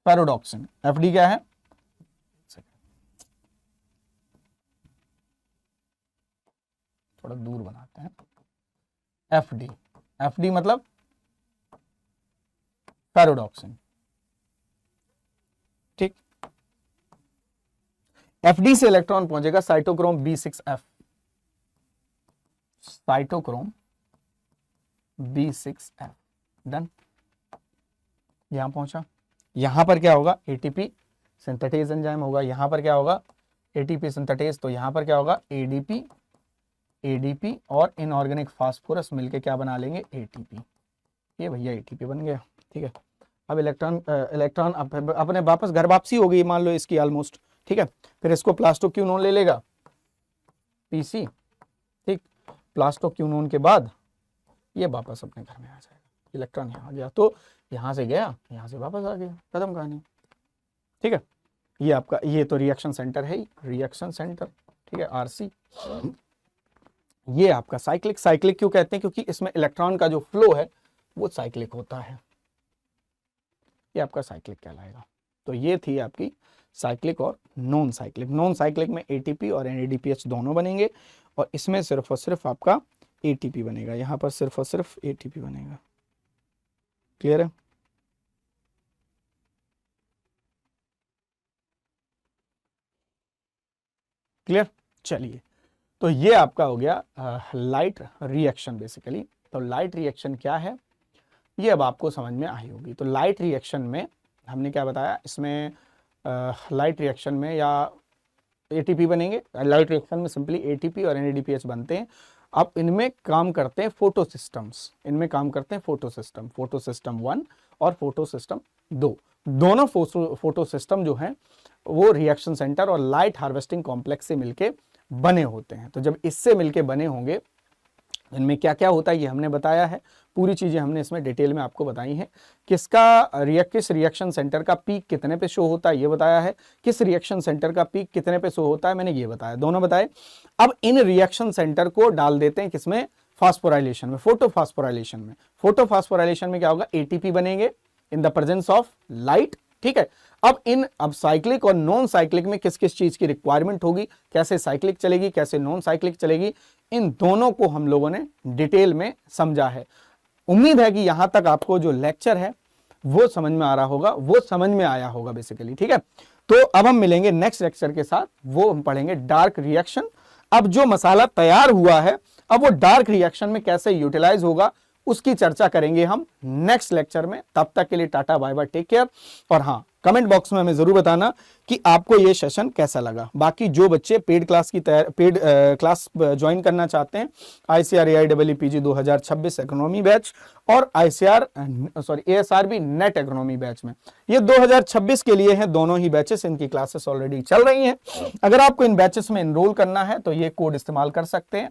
पैराडॉक्सिन। FD क्या है, थोड़ा दूर बनाते हैं। FD मतलब पैराडॉक्सिन। ठीक, FD से इलेक्ट्रॉन पहुंचेगा साइटोक्रोम B6F, डन। यहां पहुंचा, यहां पर क्या होगा, ATP सिंथेटेज एंजाइम होगा। यहां पर क्या होगा, ATP सिंथेटेज। तो यहां पर क्या होगा, ADP और इनऑर्गेनिक फास्फोरस मिलके क्या बना लेंगे, ATP। ये भैया ATP बन गया। ठीक है, अब इलेक्ट्रॉन अपने वापस घर वापसी हो गई, मान लो इसकी ऑलमोस्ट। ठीक है, फिर इसको प्लास्टोक्यूनोन ले लेगा, PC। ठीक, प्लास्टोक्यूनोन के बाद ये वापस अपने घर में आ जाएगा। इलेक्ट्रॉन यहाँ आ गया तो यहां से गया, यहां से वापस आ गया, खत्म कहानी। ठीक है, ये आपका, ये तो रिएक्शन सेंटर है ही, रिएक्शन सेंटर। ठीक है, RC। ये आपका साइक्लिक क्यों कहते हैं, क्योंकि इसमें इलेक्ट्रॉन का जो फ्लो है वो साइक्लिक होता है। ये आपका साइक्लिक कहलाएगा। तो ये थी आपकी साइक्लिक और नॉन साइक्लिक में ATP और NADPH दोनों बनेंगे, और इसमें सिर्फ और सिर्फ आपका ATP बनेगा। यहां पर सिर्फ और सिर्फ ATP बनेगा। क्लियर है, क्लियर। चलिए, तो ये आपका हो गया लाइट रिएक्शन बेसिकली। तो लाइट रिएक्शन क्या है ये अब आपको समझ में आई होगी। तो लाइट रिएक्शन में हमने क्या बताया, इसमें लाइट रिएक्शन में या ATP बनेंगे। लाइट रिएक्शन में सिंपली ATP और NADPH बनते हैं। अब इनमें काम करते हैं फोटो सिस्टम्स, फोटो सिस्टम 1 और फोटो सिस्टम 2। दोनों फोटो सिस्टम जो हैं वो रिएक्शन सेंटर और लाइट हार्वेस्टिंग कॉम्प्लेक्स से मिलके बने होते हैं। तो जब इससे मिलके बने होंगे, इनमें क्या क्या होता है ये हमने बताया है, पूरी चीजें हमने इसमें डिटेल में आपको बताई हैं। किस रिएक्शन सेंटर का पीक कितने पे शो होता है ये बताया है, किस रिएक्शन सेंटर का पीक कितने पे शो होता है मैंने ये बताया, दोनों बताए। अब इन रिएक्शन सेंटर को डाल देते हैं किसमें, फास्फोराइलेशन में, फोटोफास्फोराइलेशन में क्या होगा, ATP बनेंगे in the presence of light. ठीक है, अब साइक्लिक और नॉन साइक्लिक में किस किस चीज की रिक्वायरमेंट होगी, कैसे साइक्लिक चलेगी, कैसे नॉन साइक्लिक चलेगी, इन दोनों को हम लोगों ने डिटेल में समझा है। उम्मीद है कि यहां तक आपको जो लेक्चर है वो समझ में आ रहा होगा, वो समझ में आया होगा बेसिकली। ठीक है, तो अब हम मिलेंगे नेक्स्ट लेक्चर के साथ, वो हम पढ़ेंगे डार्क रिएक्शन। अब जो मसाला तैयार हुआ है, अब वो डार्क रिएक्शन में कैसे यूटिलाइज होगा उसकी चर्चा करेंगे हम नेक्स्ट लेक्चर में। तब तक के लिए tata, bye bye, take care. और हाँ, कमेंट बॉक्स में हमें जरूर बताना कि आपको ये सेशन कैसा लगा। बाकी जो बच्चे पेड क्लास ज्वाइन करना चाहते हैं, ICAR AIEEE PG 2026 economy batch और ASRB नेट इकोनॉमी बैच में, ये 2026 के लिए हैं दोनों ही बैचेस, इनकी क्लासेस ऑलरेडी चल रही हैं। अगर आपको इन बैचेस में एनरोल करना है तो ये कोड इस्तेमाल कर सकते हैं।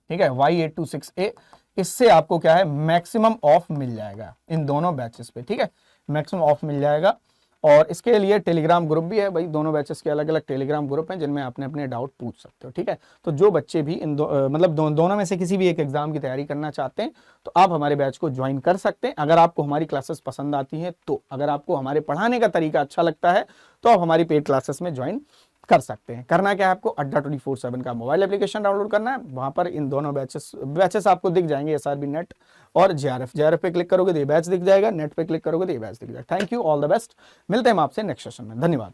ठीक है, Y826A। इससे आपको क्या है, मैक्सिमम ऑफ मिल जाएगा इन दोनों बैचेस पे। ठीक है, मैक्सिमम ऑफ मिल जाएगा। और इसके लिए टेलीग्राम ग्रुप भी है भाई, दोनों बैचेस के अलग अलग टेलीग्राम ग्रुप हैं जिनमें अपने अपने डाउट पूछ सकते हो, ठीक है। तो जो बच्चे भी इन मतलब दोनों में से किसी भी एक एग्जाम की तैयारी करना चाहते हैं तो आप हमारे बैच को ज्वाइन कर सकते हैं, अगर आपको हमारी क्लासेस पसंद आती हैं तो। अगर आपको हमारे पढ़ाने का तरीका अच्छा लगता है तो आप हमारी पेड क्लासेस में ज्वाइन कर सकते हैं। करना क्या है, आपको अड्डा 24/7 का मोबाइल एप्लीकेशन डाउनलोड करना है, वहां पर इन दोनों बैचेस आपको दिख जाएंगे, एसआरबी नेट और जेआरएफ पे क्लिक करोगे तो ये बैच दिख जाएगा, नेट पे क्लिक करोगे तो ये बैच दिख जाएगा। Thank you, all the best, मिलते हैं हम आपसे नेक्स्ट सेशन में, धन्यवाद।